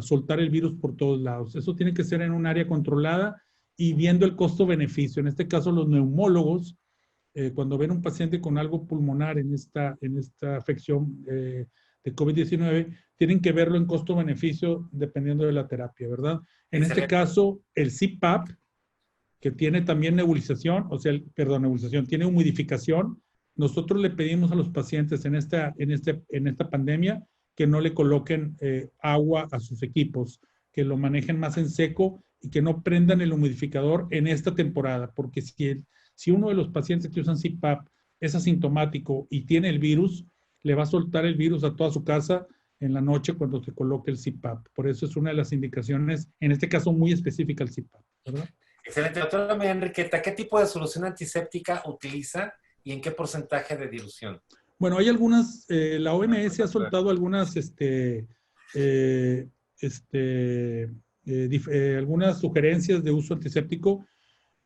soltar el virus por todos lados. Eso tiene que ser en un área controlada y viendo el costo-beneficio. En este caso, los neumólogos, cuando ven un paciente con algo pulmonar en esta afección de COVID-19, tienen que verlo en costo-beneficio dependiendo de la terapia, ¿verdad? En este caso, el CPAP, que tiene también nebulización, nebulización, tiene humidificación. Nosotros le pedimos a los pacientes en esta pandemia que no le coloquen agua a sus equipos, que lo manejen más en seco y que no prendan el humidificador en esta temporada, porque si uno de los pacientes que usan CPAP es asintomático y tiene el virus, le va a soltar el virus a toda su casa en la noche cuando se coloque el CPAP. Por eso es una de las indicaciones, en este caso muy específica, el CPAP, ¿verdad? Excelente. Doctora María Enriqueta, ¿qué tipo de solución antiséptica utiliza y en qué porcentaje de dilución? Bueno, hay algunas, la OMS ha soltado algunas, algunas sugerencias de uso antiséptico.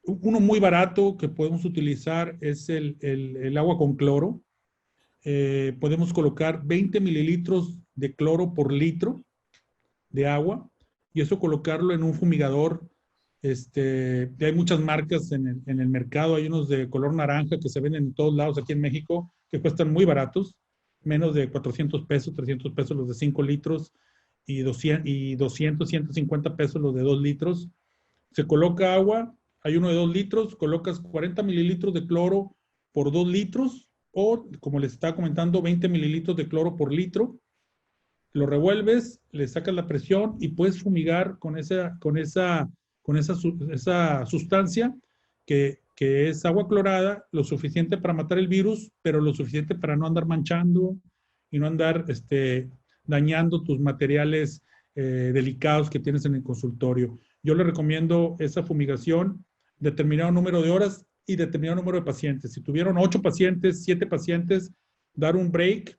Uno muy barato que podemos utilizar es el agua con cloro. Podemos colocar 20 mililitros de cloro por litro de agua y eso colocarlo en un fumigador. Hay muchas marcas en el mercado, hay unos de color naranja que se venden en todos lados aquí en México que cuestan muy baratos, menos de 400 pesos, 300 pesos los de 5 litros y 200, 150 pesos los de 2 litros. Se coloca agua, hay uno de 2 litros, colocas 40 mililitros de cloro por 2 litros o, como les estaba comentando, 20 mililitros de cloro por litro. Lo revuelves, le sacas la presión y puedes fumigar con esa sustancia que es agua clorada, lo suficiente para matar el virus, pero lo suficiente para no andar manchando y no andar dañando tus materiales delicados que tienes en el consultorio. Yo le recomiendo esa fumigación, determinado número de horas y determinado número de pacientes. Si tuvieron 8 pacientes, 7 pacientes, dar un break,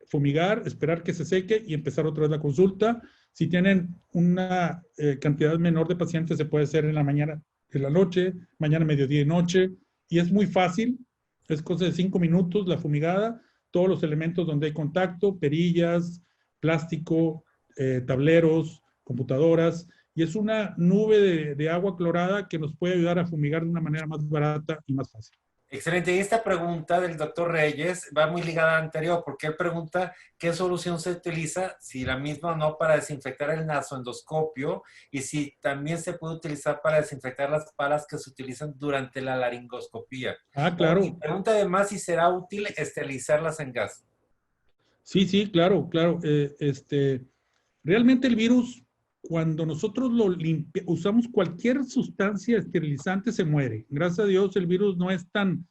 fumigar, esperar que se seque y empezar otra vez la consulta. Si tienen una cantidad menor de pacientes, se puede hacer en la mañana, en la noche, mañana, mediodía y noche. Y es muy fácil, es cosa de 5 minutos la fumigada, todos los elementos donde hay contacto, perillas, plástico, tableros, computadoras, y es una nube de agua clorada que nos puede ayudar a fumigar de una manera más barata y más fácil. Excelente. Y esta pregunta del doctor Reyes va muy ligada a la anterior, porque él pregunta qué solución se utiliza, si la misma o no, para desinfectar el nasoendoscopio y si también se puede utilizar para desinfectar las palas que se utilizan durante la laringoscopía. Ah, claro. Y pregunta además si será útil esterilizarlas en gas. Sí, claro. Realmente el virus, cuando nosotros usamos cualquier sustancia esterilizante, se muere. Gracias a Dios, el virus no es tan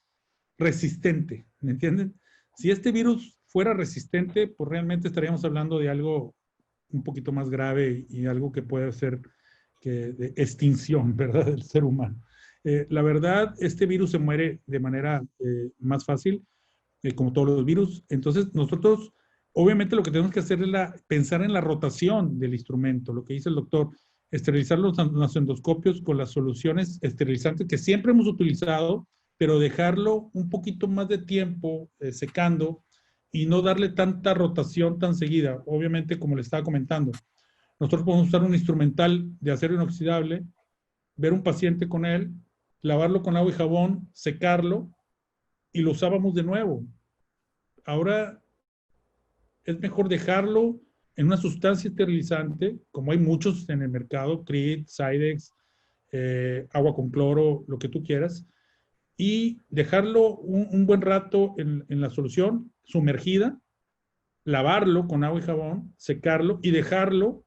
resistente, ¿me entienden? Si este virus fuera resistente, pues realmente estaríamos hablando de algo un poquito más grave y algo que puede ser de extinción, ¿verdad?, del ser humano. La verdad, este virus se muere de manera más fácil, como todos los virus. Entonces, nosotros, obviamente, lo que tenemos que hacer es pensar en la rotación del instrumento, lo que dice el doctor, esterilizar los nasoendoscopios con las soluciones esterilizantes que siempre hemos utilizado, pero dejarlo un poquito más de tiempo secando y no darle tanta rotación tan seguida. Obviamente, como le estaba comentando, nosotros podemos usar un instrumental de acero inoxidable, ver un paciente con él, lavarlo con agua y jabón, secarlo y lo usábamos de nuevo. Ahora es mejor dejarlo en una sustancia esterilizante, como hay muchos en el mercado, Creed, Cydex, agua con cloro, lo que tú quieras, y dejarlo un buen rato en la solución sumergida, lavarlo con agua y jabón, secarlo y dejarlo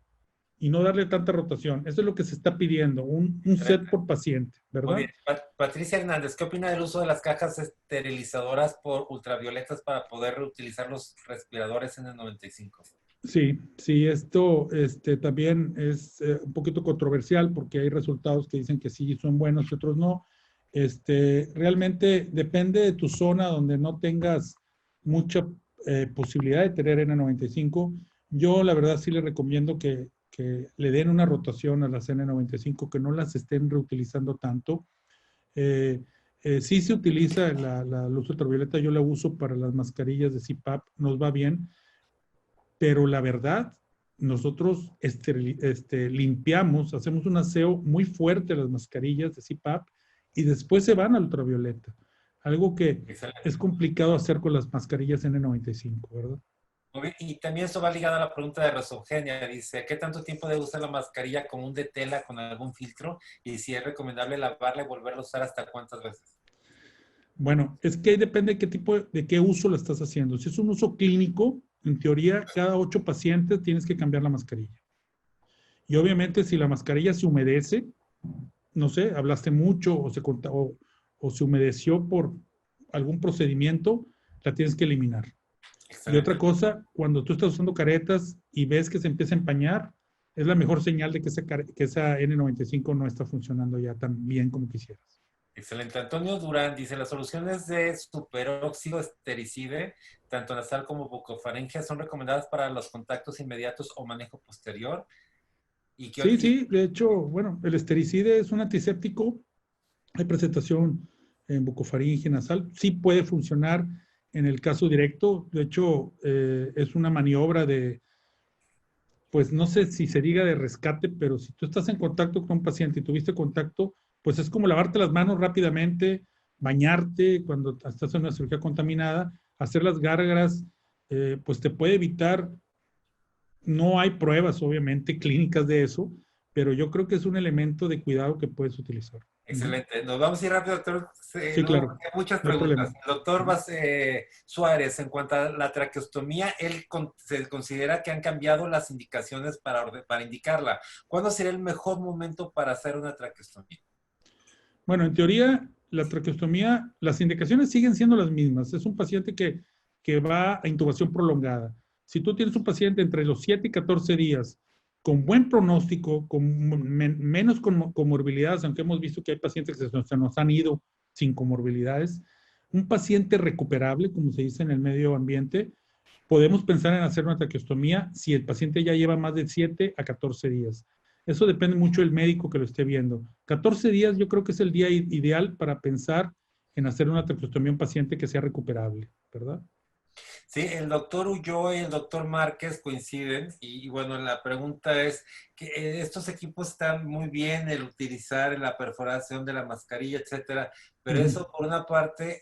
y no darle tanta rotación. Eso es lo que se está pidiendo, un set por paciente, Muy ¿verdad? bien. Patricia Hernández, ¿qué opina del uso de las cajas esterilizadoras por ultravioletas para poder reutilizar los respiradores N95? Sí, sí, esto también es un poquito controversial porque hay resultados que dicen que sí son buenos y otros no. Realmente depende de tu zona donde no tengas mucha posibilidad de tener N95. Yo la verdad sí le recomiendo que le den una rotación a las N95, que no las estén reutilizando tanto. Eh, sí se utiliza la luz ultravioleta, yo la uso para las mascarillas de CPAP, nos va bien, pero la verdad, nosotros limpiamos, hacemos un aseo muy fuerte a las mascarillas de CPAP y después se van al ultravioleta. Algo que es Excelente. complicado hacer con las mascarillas N95, ¿verdad? Muy bien. Y también eso va ligado a la pregunta de Rosogenia. Dice, ¿qué tanto tiempo debe usar la mascarilla común de tela con algún filtro? Y si es recomendable lavarla y volverla a usar hasta cuántas veces. Bueno, es que ahí depende de qué tipo de qué uso lo estás haciendo. Si es un uso clínico, en teoría, cada 8 pacientes tienes que cambiar la mascarilla. Y obviamente, si la mascarilla se humedece, no sé, hablaste mucho o se humedeció por algún procedimiento, la tienes que eliminar. Y otra Excelente. cosa, cuando tú estás usando caretas y ves que se empieza a empañar, es la mejor señal de que esa N95 no está funcionando ya tan bien como quisieras. Excelente. Antonio Durán dice, las soluciones de superóxido estericide, tanto nasal como bucofaringea, son recomendadas para los contactos inmediatos o manejo posterior. Y que, Sí, y, sí, de hecho, bueno, el estericide es un antiséptico, hay presentación en bucofaringe nasal, sí puede funcionar en el caso directo, de hecho, es una maniobra pues no sé si se diga de rescate, pero si tú estás en contacto con un paciente y tuviste contacto, pues es como lavarte las manos rápidamente, bañarte cuando estás en una cirugía contaminada, hacer las gárgaras, pues te puede evitar, no hay pruebas obviamente clínicas de eso, pero yo creo que es un elemento de cuidado que puedes utilizar. Uh -huh. excelente. Nos vamos a ir rápido, doctor. Sí, Luego, claro, hay muchas no hay preguntas. problema. El doctor Uh -huh. Suárez, en cuanto a la traqueostomía, él se considera que han cambiado las indicaciones para indicarla. ¿Cuándo sería el mejor momento para hacer una traqueostomía? Bueno, en teoría, la traqueostomía, las indicaciones siguen siendo las mismas. Es un paciente que va a intubación prolongada. Si tú tienes un paciente entre los 7 y 14 días con buen pronóstico, con menos comorbilidades, aunque hemos visto que hay pacientes que se nos han ido sin comorbilidades, un paciente recuperable, como se dice en el medio ambiente, podemos pensar en hacer una traqueostomía si el paciente ya lleva más de 7 a 14 días. Eso depende mucho del médico que lo esté viendo. 14 días yo creo que es el día ideal para pensar en hacer una traqueostomía a un paciente que sea recuperable, ¿verdad? Sí, el doctor Ulloa y el doctor Márquez coinciden bueno, la pregunta es que estos equipos están muy bien el utilizar la perforación de la mascarilla, etcétera, pero eso por una parte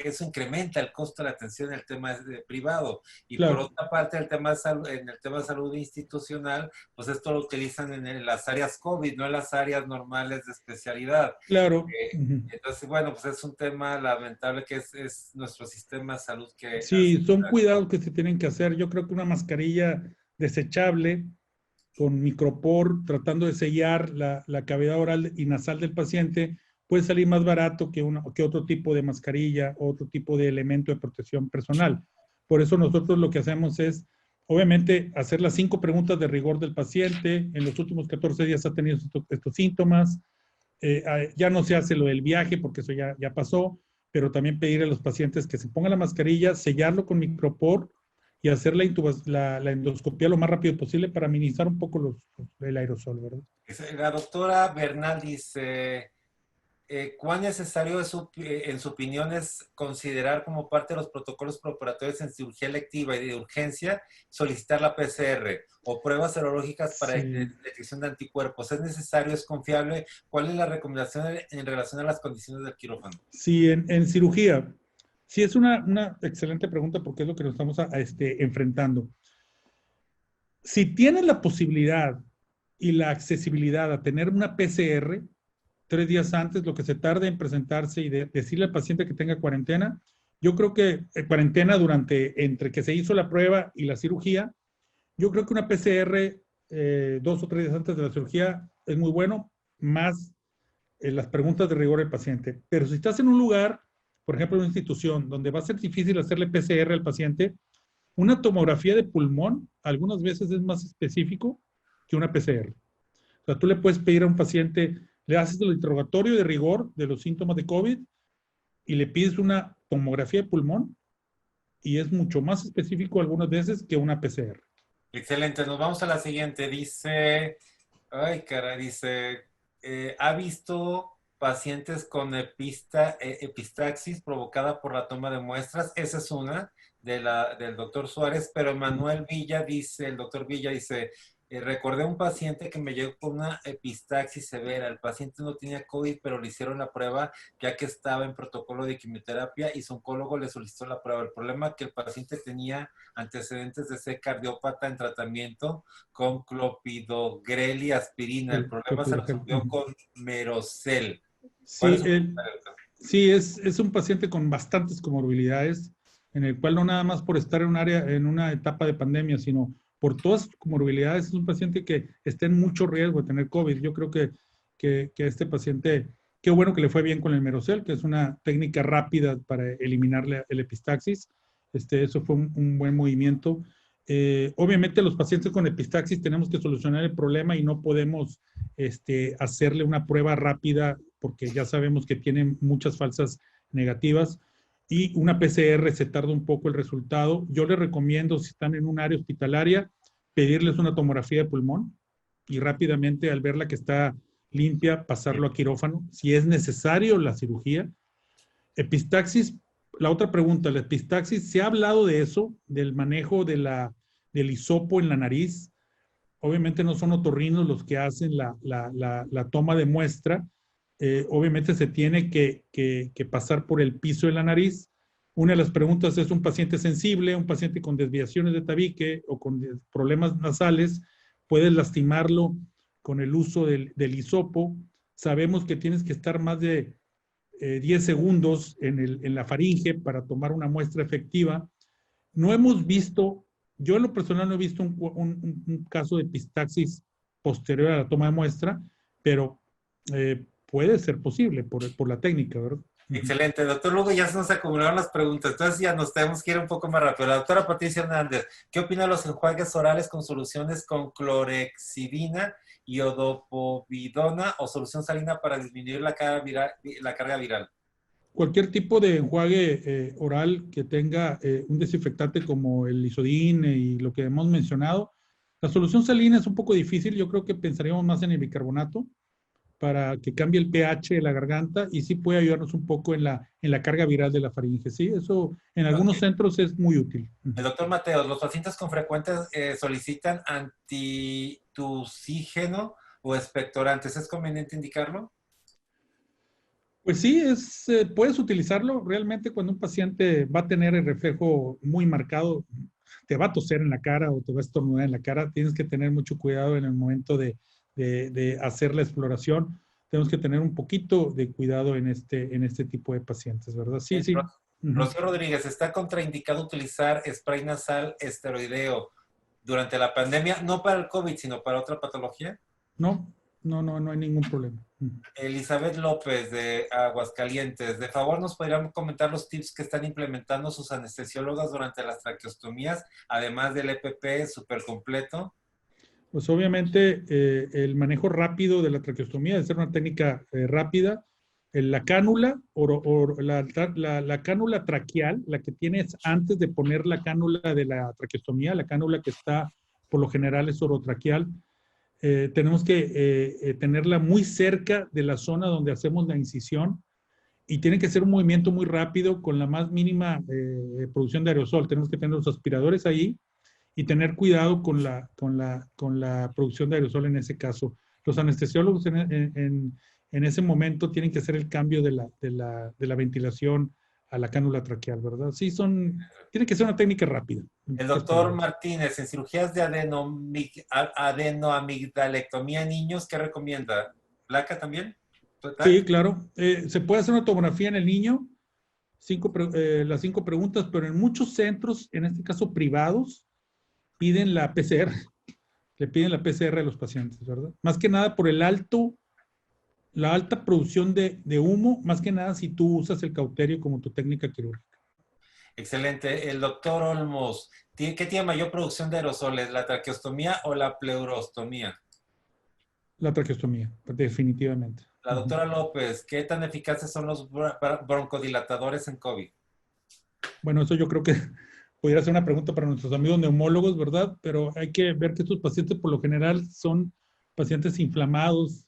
eso incrementa el costo de la atención en el tema privado y por Claro, otra parte en el tema de salud institucional, pues esto lo utilizan en las áreas COVID, no en las áreas normales de especialidad. claro. Entonces, bueno, pues es un tema lamentable que es nuestro sistema de salud que hace. Sí, son cuidados que se tienen que hacer. Yo creo que una mascarilla desechable con micropor, tratando de sellar la cavidad oral y nasal del paciente, puede salir más barato que otro tipo de mascarilla, otro tipo de elemento de protección personal. Por eso nosotros lo que hacemos es, obviamente, hacer las 5 preguntas de rigor del paciente. En los últimos 14 días ha tenido estos síntomas. Ya no se hace lo del viaje porque eso ya pasó, pero también pedir a los pacientes que se pongan la mascarilla, sellarlo con micropor y hacer la endoscopía lo más rápido posible para minimizar un poco el aerosol, ¿verdad? La doctora Bernal dice, ¿cuán necesario en su opinión es considerar como parte de los protocolos preoperatorios en cirugía electiva y de urgencia solicitar la PCR o pruebas serológicas para Sí, detección de anticuerpos? ¿Es necesario? ¿Es confiable? ¿Cuál es la recomendación en relación a las condiciones del quirófano? sí, en cirugía. Sí, es una excelente pregunta porque es lo que nos estamos enfrentando. Si tienes la posibilidad y la accesibilidad a tener una PCR 3 días antes, lo que se tarde en presentarse y decirle al paciente que tenga cuarentena, yo creo que cuarentena entre que se hizo la prueba y la cirugía, yo creo que una PCR 2 o 3 días antes de la cirugía es muy bueno, más las preguntas de rigor del paciente. Pero si estás en un lugar, por ejemplo, en una institución donde va a ser difícil hacerle PCR al paciente, una tomografía de pulmón algunas veces es más específico que una PCR. O sea, tú le puedes pedir a un paciente, le haces el interrogatorio de rigor de los síntomas de COVID y le pides una tomografía de pulmón y es mucho más específico algunas veces que una PCR. Excelente, nos vamos a la siguiente. Dice, ay, cara, dice, ¿ha visto pacientes con epistaxis provocada por la toma de muestras? Esa es una del doctor Suárez, pero Manuel Villa dice, el doctor Villa dice, recordé un paciente que me llegó con una epistaxis severa. El paciente no tenía COVID, pero le hicieron la prueba ya que estaba en protocolo de quimioterapia y su oncólogo le solicitó la prueba. El problema es que el paciente tenía antecedentes de ser cardiópata en tratamiento con clopidogrel y aspirina. El problema se resolvió con Merosel. ¿Cuál es Sí, su comentario? sí es un paciente con bastantes comorbilidades, en el cual no nada más por estar en una etapa de pandemia, sino por todas sus comorbilidades, es un paciente que está en mucho riesgo de tener COVID. Yo creo que este paciente, qué bueno que le fue bien con el Merosel, que es una técnica rápida para eliminarle el epistaxis. Eso fue un buen movimiento. Obviamente los pacientes con epistaxis tenemos que solucionar el problema y no podemos hacerle una prueba rápida porque ya sabemos que tienen muchas falsas negativas y una PCR se tarda un poco el resultado. Yo les recomiendo, si están en un área hospitalaria, pedirles una tomografía de pulmón y rápidamente al verla que está limpia, pasarlo a quirófano. Si es necesario la cirugía. Epistaxis, la otra pregunta, la epistaxis, ¿se ha hablado de eso, del manejo del hisopo en la nariz? Obviamente no son otorrinos los que hacen la toma de muestra. Obviamente se tiene que pasar por el piso de la nariz. Una de las preguntas es un paciente sensible, un paciente con desviaciones de tabique o con problemas nasales, puedes lastimarlo con el uso del hisopo. Sabemos que tienes que estar más de 10 segundos en la faringe para tomar una muestra efectiva. No hemos visto, yo en lo personal no he visto un caso de epistaxis posterior a la toma de muestra, pero puede ser posible por la técnica, ¿verdad? Excelente, doctor Lugo, ya se nos acumularon las preguntas, entonces ya nos tenemos que ir un poco más rápido. La doctora Patricia Hernández, ¿qué opina de los enjuagues orales con soluciones con clorexidina, iodopovidona o solución salina para disminuir la carga viral? Cualquier tipo de enjuague oral que tenga un desinfectante como el Isodin y lo que hemos mencionado, la solución salina es un poco difícil, yo creo que pensaríamos más en el bicarbonato, para que cambie el pH de la garganta y sí puede ayudarnos un poco en la carga viral de la faringe. Sí, eso en algunos Okay. centros es muy útil. El doctor Mateos, ¿los pacientes con frecuentes solicitan antitusígeno o expectorantes? ¿Es conveniente indicarlo? Pues sí, puedes utilizarlo realmente cuando un paciente va a tener el reflejo muy marcado, te va a toser en la cara o te va a estornudar en la cara, tienes que tener mucho cuidado en el momento de hacer la exploración. Tenemos que tener un poquito de cuidado en este tipo de pacientes, ¿verdad? Sí, sí. Uh-huh. Rocío Rodríguez, ¿está contraindicado utilizar spray nasal esteroideo durante la pandemia? No para el COVID, sino para otra patología. No, no, no, no hay ningún problema. Uh-huh. Elizabeth López de Aguascalientes, de favor nos podrían comentar los tips que están implementando sus anestesiólogas durante las traqueostomías, además del EPP súper completo. Pues obviamente el manejo rápido de la traqueostomía debe ser una técnica rápida. La cánula la cánula traqueal, la que tienes antes de poner la cánula de la traqueostomía, la cánula que está por lo general es orotraqueal, tenemos que tenerla muy cerca de la zona donde hacemos la incisión y tiene que ser un movimiento muy rápido con la más mínima producción de aerosol. Tenemos que tener los aspiradores ahí y tener cuidado con la producción de aerosol en ese caso. Los anestesiólogos en ese momento tienen que hacer el cambio de la ventilación a la cánula traqueal, ¿verdad? Sí, tiene que ser una técnica rápida. El doctor Martínez, en cirugías de adenoamigdalectomía en niños, ¿qué recomienda? ¿Placa también? Sí, claro. Se puede hacer una tomografía en el niño, las 5 preguntas, pero en muchos centros, en este caso privados, piden la PCR. Le piden la PCR a los pacientes, ¿verdad? Más que nada por la alta producción de humo, más que nada si tú usas el cauterio como tu técnica quirúrgica. Excelente. El doctor Olmos, ¿qué tiene mayor producción de aerosoles, la traqueostomía o la pleurostomía? La traqueostomía, definitivamente. La doctora López, ¿qué tan eficaces son los broncodilatadores en COVID? Bueno, eso yo creo que pudiera ser una pregunta para nuestros amigos neumólogos, ¿verdad? Pero hay que ver que estos pacientes por lo general son pacientes inflamados.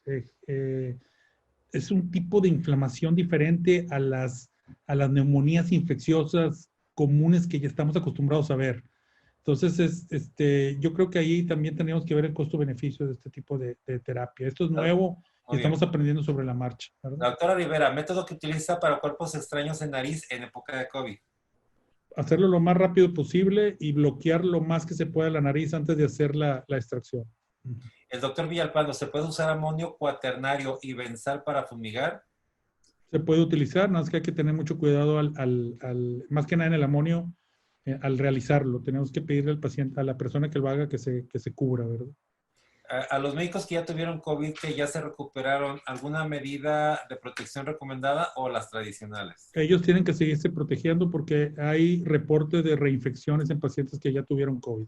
Es un tipo de inflamación diferente a las neumonías infecciosas comunes que ya estamos acostumbrados a ver. Entonces, yo creo que ahí también tenemos que ver el costo-beneficio de este tipo de terapia. Esto es nuevo y estamos aprendiendo sobre la marcha, ¿verdad? La doctora Rivera, método que utiliza para cuerpos extraños en nariz en época de COVID. Hacerlo lo más rápido posible y bloquear lo más que se pueda la nariz antes de hacer la extracción. El doctor Villalpando, ¿se puede usar amonio cuaternario y benzal para fumigar? Se puede utilizar, nada más que hay que tener mucho cuidado más que nada en el amonio, al realizarlo. Tenemos que pedirle al paciente, a la persona que lo haga, que se cubra, ¿verdad? A los médicos que ya tuvieron COVID, que ya se recuperaron, ¿alguna medida de protección recomendada o las tradicionales? Ellos tienen que seguirse protegiendo porque hay reportes de reinfecciones en pacientes que ya tuvieron COVID.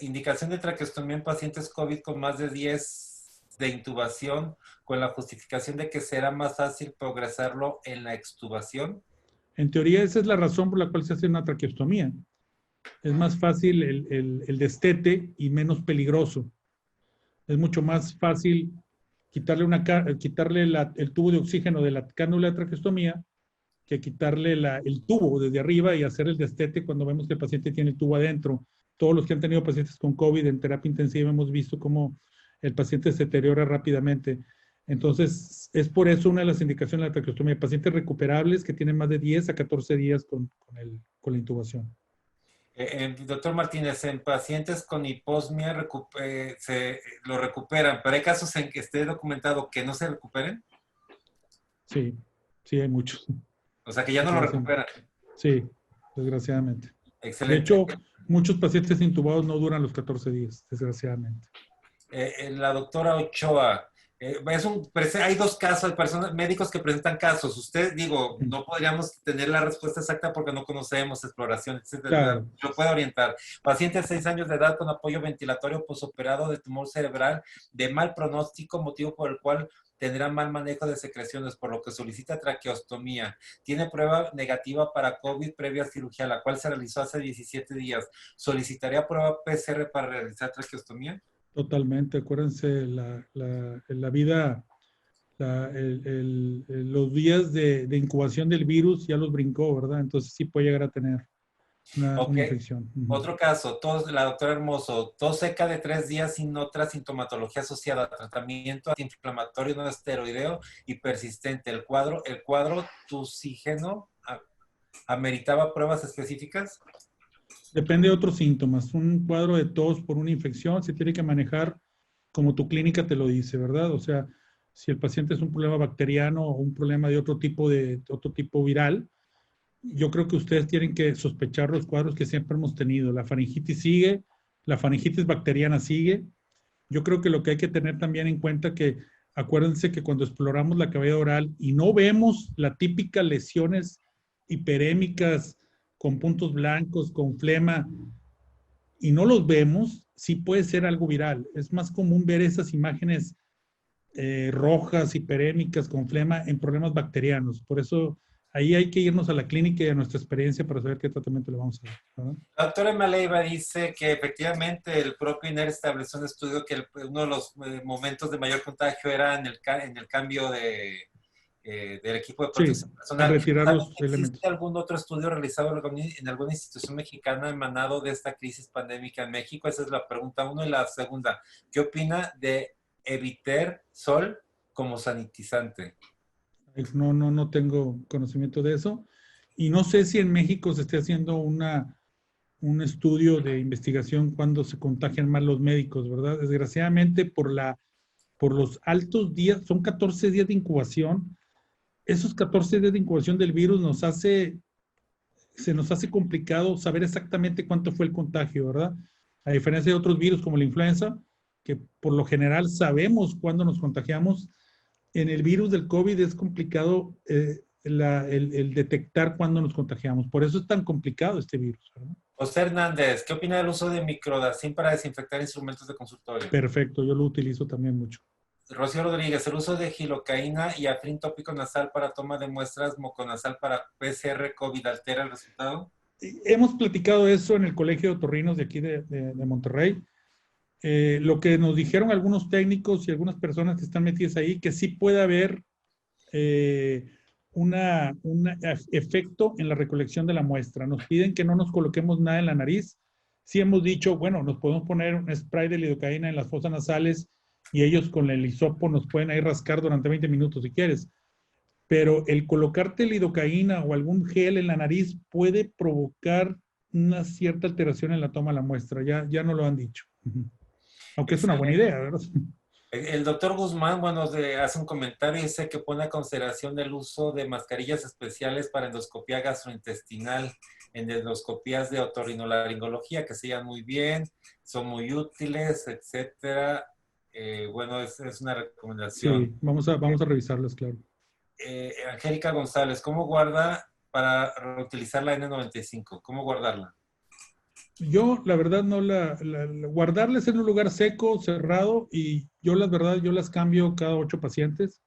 Indicación de traqueostomía en pacientes COVID con más de 10 de intubación, con la justificación de que será más fácil progresarlo en la extubación. En teoría, esa es la razón por la cual se hace una traqueostomía. Es más fácil el destete y menos peligroso. Es mucho más fácil quitarle el tubo de oxígeno de la cánula de traqueostomía que quitarle el tubo desde arriba y hacer el destete cuando vemos que el paciente tiene el tubo adentro. Todos los que han tenido pacientes con COVID en terapia intensiva hemos visto cómo el paciente se deteriora rápidamente. Entonces, es por eso una de las indicaciones de la traqueostomía. Pacientes recuperables que tienen más de 10 a 14 días con la intubación. Doctor Martínez, en pacientes con hiposmia lo recuperan, pero hay casos en que esté documentado que no se recuperen. Sí, sí hay muchos. O sea, que ya no lo recuperan. Sí, desgraciadamente. Excelente. De hecho, muchos pacientes intubados no duran los 14 días, desgraciadamente. La doctora Ochoa, hay 2 casos de médicos que presentan casos. Usted, no podríamos tener la respuesta exacta porque no conocemos exploración, etcétera. Claro. Lo puede orientar. Paciente de 6 años de edad con apoyo ventilatorio posoperado de tumor cerebral de mal pronóstico, motivo por el cual tendrá mal manejo de secreciones, por lo que solicita traqueostomía. Tiene prueba negativa para COVID previa cirugía, la cual se realizó hace 17 días. ¿Solicitaría prueba PCR para realizar traqueostomía? Totalmente, acuérdense, la vida, los días de incubación del virus ya los brincó, ¿verdad? Entonces sí puede llegar a tener una infección. Otro caso, la doctora Hermoso, tos seca de 3 días sin otra sintomatología asociada, tratamiento antiinflamatorio no esteroideo y persistente. El cuadro tusígeno ameritaba pruebas específicas. Depende de otros síntomas. Un cuadro de tos por una infección se tiene que manejar como tu clínica te lo dice, ¿verdad? O sea, si el paciente es un problema bacteriano o un problema de otro tipo viral, yo creo que ustedes tienen que sospechar los cuadros que siempre hemos tenido. La faringitis sigue, la faringitis bacteriana sigue. Yo creo que lo que hay que tener también en cuenta que, acuérdense que cuando exploramos la cavidad oral y no vemos las típicas lesiones hiperémicas con puntos blancos, con flema, y no los vemos, sí puede ser algo viral. Es más común ver esas imágenes rojas, hiperémicas, con flema en problemas bacterianos. Por eso ahí hay que irnos a la clínica y a nuestra experiencia para saber qué tratamiento le vamos a dar, ¿verdad? La doctora Maleiva dice que efectivamente el propio INER estableció un estudio que uno de los momentos de mayor contagio era en el cambio del equipo de Sí, protección al personal. retirar ¿Saben los que elementos. existe algún otro estudio realizado en alguna institución mexicana emanado de esta crisis pandémica en México? Esa es la pregunta uno. Y la segunda, ¿qué opina de Eviter Sol como sanitizante? No tengo conocimiento de eso. Y no sé si en México se esté haciendo un estudio de investigación cuando se contagian más los médicos, ¿verdad? Desgraciadamente, por los altos días, son 14 días de incubación. Esos 14 días de incubación del virus se nos hace complicado saber exactamente cuánto fue el contagio, ¿verdad? A diferencia de otros virus como la influenza, que por lo general sabemos cuándo nos contagiamos, en el virus del COVID es complicado el detectar cuándo nos contagiamos. Por eso es tan complicado este virus, ¿verdad? José Hernández, ¿qué opina del uso de microdacin para desinfectar instrumentos de consultorio? Perfecto, yo lo utilizo también mucho. Rocío Rodríguez, el uso de gilocaína y afrin tópico nasal para toma de muestras muconasal para PCR COVID altera el resultado. Hemos platicado eso en el Colegio de Otorrinos de aquí de Monterrey. Lo que nos dijeron algunos técnicos y algunas personas que están metidas ahí, que sí puede haber un efecto en la recolección de la muestra. Nos piden que no nos coloquemos nada en la nariz. Sí hemos dicho, bueno, nos podemos poner un spray de lidocaína en las fosas nasales y ellos con el hisopo nos pueden ahí rascar durante 20 minutos si quieres. Pero el colocarte lidocaína o algún gel en la nariz puede provocar una cierta alteración en la toma de la muestra. Ya no lo han dicho. Aunque es una buena Excelente. idea, ¿verdad? El doctor Guzmán, bueno, hace un comentario y dice que pone a consideración el uso de mascarillas especiales para endoscopía gastrointestinal en endoscopías de otorrinolaringología, que se llevan muy bien, son muy útiles, etcétera. Bueno, es una recomendación. Sí, vamos a revisarlas, claro. Angélica González, ¿cómo guarda para reutilizar la N95? ¿Cómo guardarla? Yo, la verdad, no guardarles en un lugar seco, cerrado, y yo, la verdad, yo las cambio cada 8 pacientes.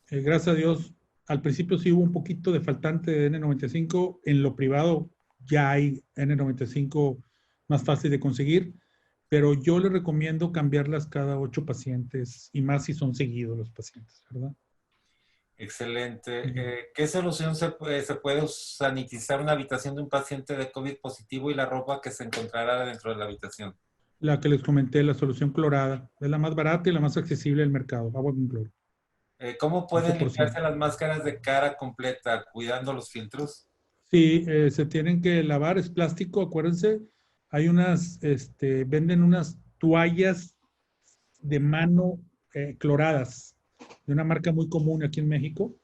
Gracias a Dios, al principio sí hubo un poquito de faltante de N95. En lo privado ya hay N95 más fácil de conseguir, pero yo les recomiendo cambiarlas cada 8 pacientes, y más si son seguidos los pacientes, ¿verdad? Excelente. ¿Qué solución se puede sanitizar una habitación de un paciente de COVID positivo y la ropa que se encontrará dentro de la habitación? La que les comenté, la solución clorada, es la más barata y la más accesible del mercado, agua con cloro, ¿Cómo pueden limpiarse 11%. las máscaras de cara completa cuidando los filtros? Sí, se tienen que lavar, es plástico, acuérdense. Hay venden unas toallas de mano cloradas, de una marca muy común aquí en México.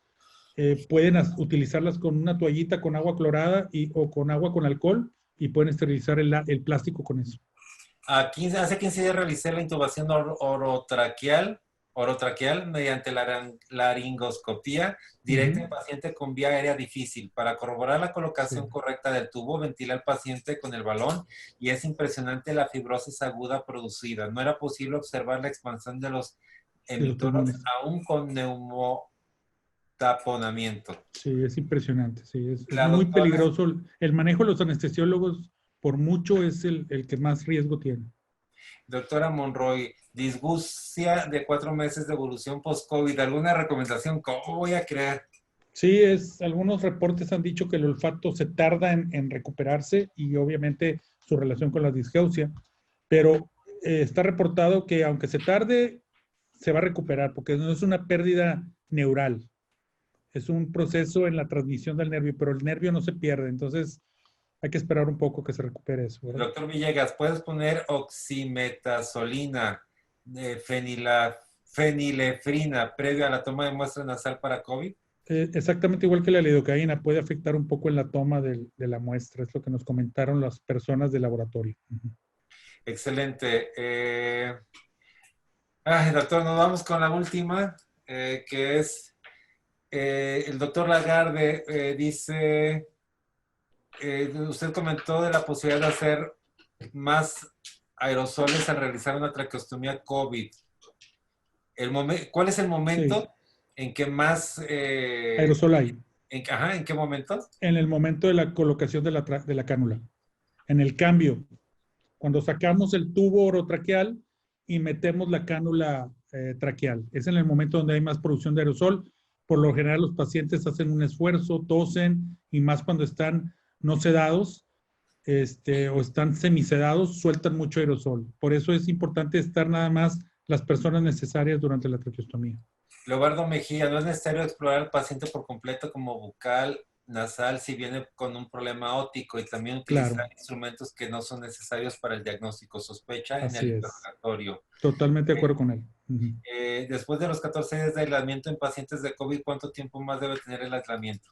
Pueden utilizarlas con una toallita con agua clorada o con agua con alcohol y pueden esterilizar el plástico con eso. Hace 15 días realicé la intubación orotraqueal mediante la laringoscopía directa en paciente con vía aérea difícil. Para corroborar la colocación Sí. correcta del tubo, ventilé al paciente con el balón y es impresionante la fibrosis aguda producida. No era posible observar la expansión de los De los emitores pulmones. aún con neumotaponamiento. Sí, es impresionante. Sí, es La muy doctora peligroso. El manejo de los anestesiólogos, por mucho, es el que más riesgo tiene. Doctora Monroy, disgustia de 4 meses de evolución post-COVID. ¿Alguna recomendación? ¿Cómo voy a crear? Sí, algunos reportes han dicho que el olfato se tarda en recuperarse y obviamente su relación con la disgeusia, pero está reportado que aunque se tarde, se va a recuperar porque no es una pérdida neural, es un proceso en la transmisión del nervio, pero el nervio no se pierde, entonces hay que esperar un poco que se recupere eso, ¿verdad? Doctor Villegas, ¿puedes poner oximetazolina, fenilefrina previo a la toma de muestra nasal para COVID? Exactamente igual que la lidocaína, puede afectar un poco en la toma de la muestra, es lo que nos comentaron las personas del laboratorio. Excelente. Doctor, nos vamos con la última, que es el doctor Lagarde dice, usted comentó de la posibilidad de hacer más aerosoles al realizar una traqueostomía COVID. ¿Cuál es el Sí, momento en que más aerosol hay. Ajá, ¿en qué momento? En el momento de la colocación de la cánula. En el cambio, cuando sacamos el tubo orotraqueal y metemos la cánula traqueal. Es en el momento donde hay más producción de aerosol. Por lo general los pacientes hacen un esfuerzo, tosen, y más cuando están no sedados o están semisedados, sueltan mucho aerosol. Por eso es importante estar nada más las personas necesarias durante la traqueostomía. Leobardo Mejía, no es necesario explorar al paciente por completo como bucal, nasal, si viene con un problema óptico, y también utilizar Claro, instrumentos que no son necesarios para el diagnóstico. Sospecha en el así es. interrogatorio. Totalmente de acuerdo con él. Después de los 14 días de aislamiento en pacientes de COVID, ¿cuánto tiempo más debe tener el aislamiento?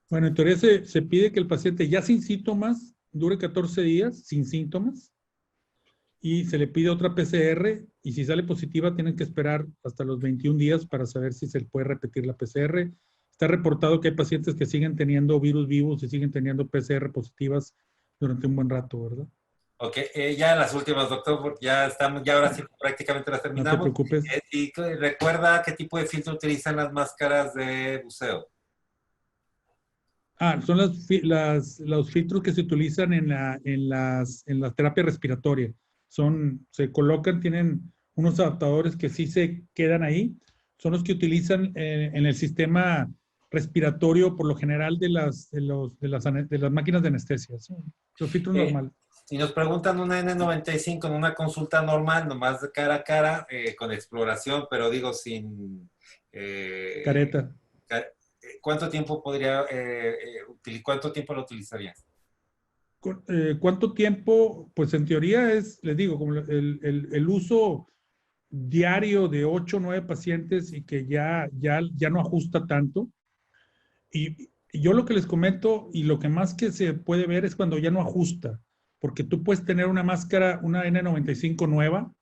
Bueno, en teoría se pide que el paciente ya sin síntomas dure 14 días sin síntomas y se le pide otra PCR y si sale positiva tienen que esperar hasta los 21 días para saber si se puede repetir la PCR. Está reportado que hay pacientes que siguen teniendo virus vivos y siguen teniendo PCR positivas durante un buen rato, ¿verdad? Ok, ya las últimas, doctor, porque ya estamos, ya ahora sí prácticamente las No te terminamos. preocupes. Y recuerda qué tipo de filtro utilizan las máscaras de buceo. Son los filtros que se utilizan en la terapia respiratoria. Se colocan, tienen unos adaptadores que sí se quedan ahí. Son los que utilizan en el sistema respiratorio, por lo general, de las máquinas de anestesia. ¿Sí? Los filtros normales. Si nos preguntan una N95 en una consulta normal, nomás de cara a cara, con exploración, pero digo sin... Careta. ¿Cuánto tiempo podría, cuánto tiempo lo utilizaría? ¿Cuánto tiempo? Pues en teoría les digo, como el uso diario de 8 o 9 pacientes y que ya no ajusta tanto. Y yo lo que les comento y lo que más que se puede ver es cuando ya no ajusta, porque tú puedes tener una máscara, una N95 nueva,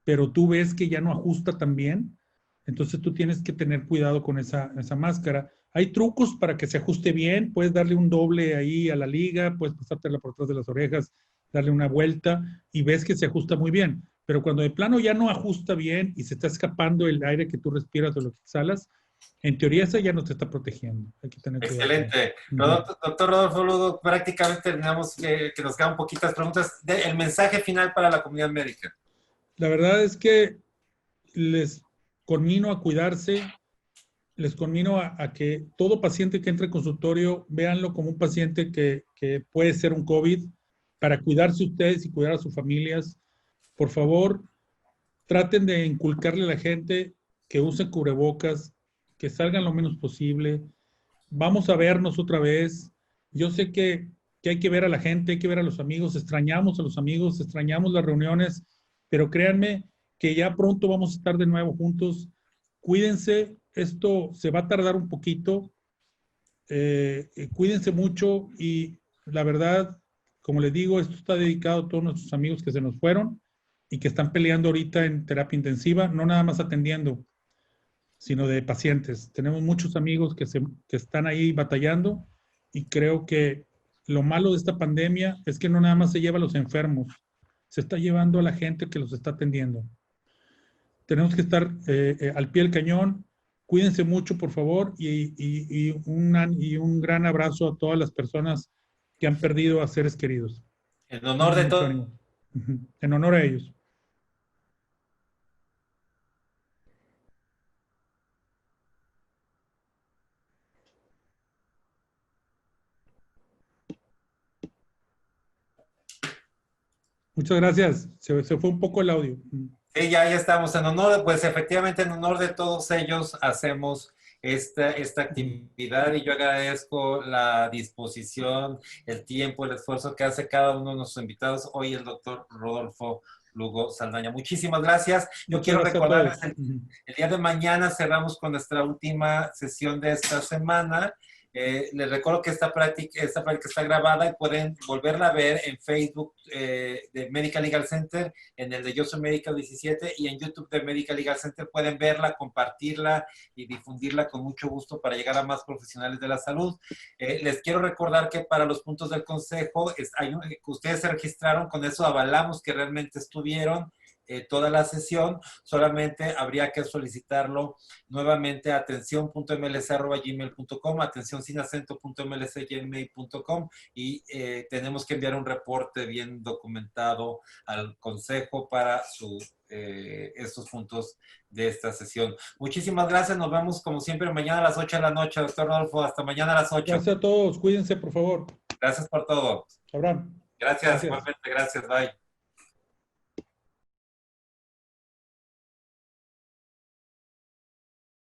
pero tú ves que ya no ajusta tan bien, entonces tú tienes que tener cuidado con esa máscara. Hay trucos para que se ajuste bien, puedes darle un doble ahí a la liga, puedes pasártela por atrás de las orejas, darle una vuelta y ves que se ajusta muy bien. Pero cuando de plano ya no ajusta bien y se está escapando el aire que tú respiras o lo que exhalas, en teoría esa ya no te está protegiendo. Hay que tener cuidado. Excelente. Doctor Rodolfo Lugo, prácticamente terminamos, que nos quedan poquitas preguntas. El mensaje final para la comunidad médica. La verdad es que les conmino a cuidarse, les conmino a que todo paciente que entre al consultorio, véanlo como un paciente que puede ser un COVID, para cuidarse ustedes y cuidar a sus familias. Por favor, traten de inculcarle a la gente que usen cubrebocas, que salgan lo menos posible. Vamos a vernos otra vez. Yo sé que hay que ver a la gente, hay que ver a los amigos, extrañamos a los amigos, extrañamos las reuniones, pero créanme que ya pronto vamos a estar de nuevo juntos. Cuídense, esto se va a tardar un poquito, cuídense mucho y la verdad, como les digo, esto está dedicado a todos nuestros amigos que se nos fueron y que están peleando ahorita en terapia intensiva, no nada más atendiendo, sino de pacientes. Tenemos muchos amigos que están ahí batallando y creo que lo malo de esta pandemia es que no nada más se lleva a los enfermos, se está llevando a la gente que los está atendiendo. Tenemos que estar al pie del cañón. Cuídense mucho, por favor, y un gran abrazo a todas las personas que han perdido a seres queridos. En honor de todos. En honor a ellos. Muchas gracias. Se fue un poco el audio. Sí, ya estamos en honor, pues efectivamente en honor de todos ellos hacemos esta actividad y yo agradezco la disposición, el tiempo, el esfuerzo que hace cada uno de nuestros invitados. Hoy el doctor Rodolfo Lugo Saldaña. Muchísimas gracias. Yo quiero recordarles, el día de mañana cerramos con nuestra última sesión de esta semana. Les recuerdo que esta práctica está grabada y pueden volverla a ver en Facebook de Medical Legal Center, en el de Yo Soy Medical 17 y en YouTube de Medical Legal Center. Pueden verla, compartirla y difundirla con mucho gusto para llegar a más profesionales de la salud. Les quiero recordar que para los puntos del consejo, que ustedes se registraron, con eso avalamos que realmente estuvieron. toda la sesión, solamente habría que solicitarlo nuevamente a atención.mlc@gmail.com, atención sin acento.mlc@gmail.com, y tenemos que enviar un reporte bien documentado al Consejo para estos puntos de esta sesión. Muchísimas gracias, nos vemos como siempre mañana a las 8 de la noche, doctor Rodolfo, hasta mañana a las 8. Gracias a todos, cuídense por favor. Gracias por todo. Abraham. Gracias, igualmente, gracias, bye.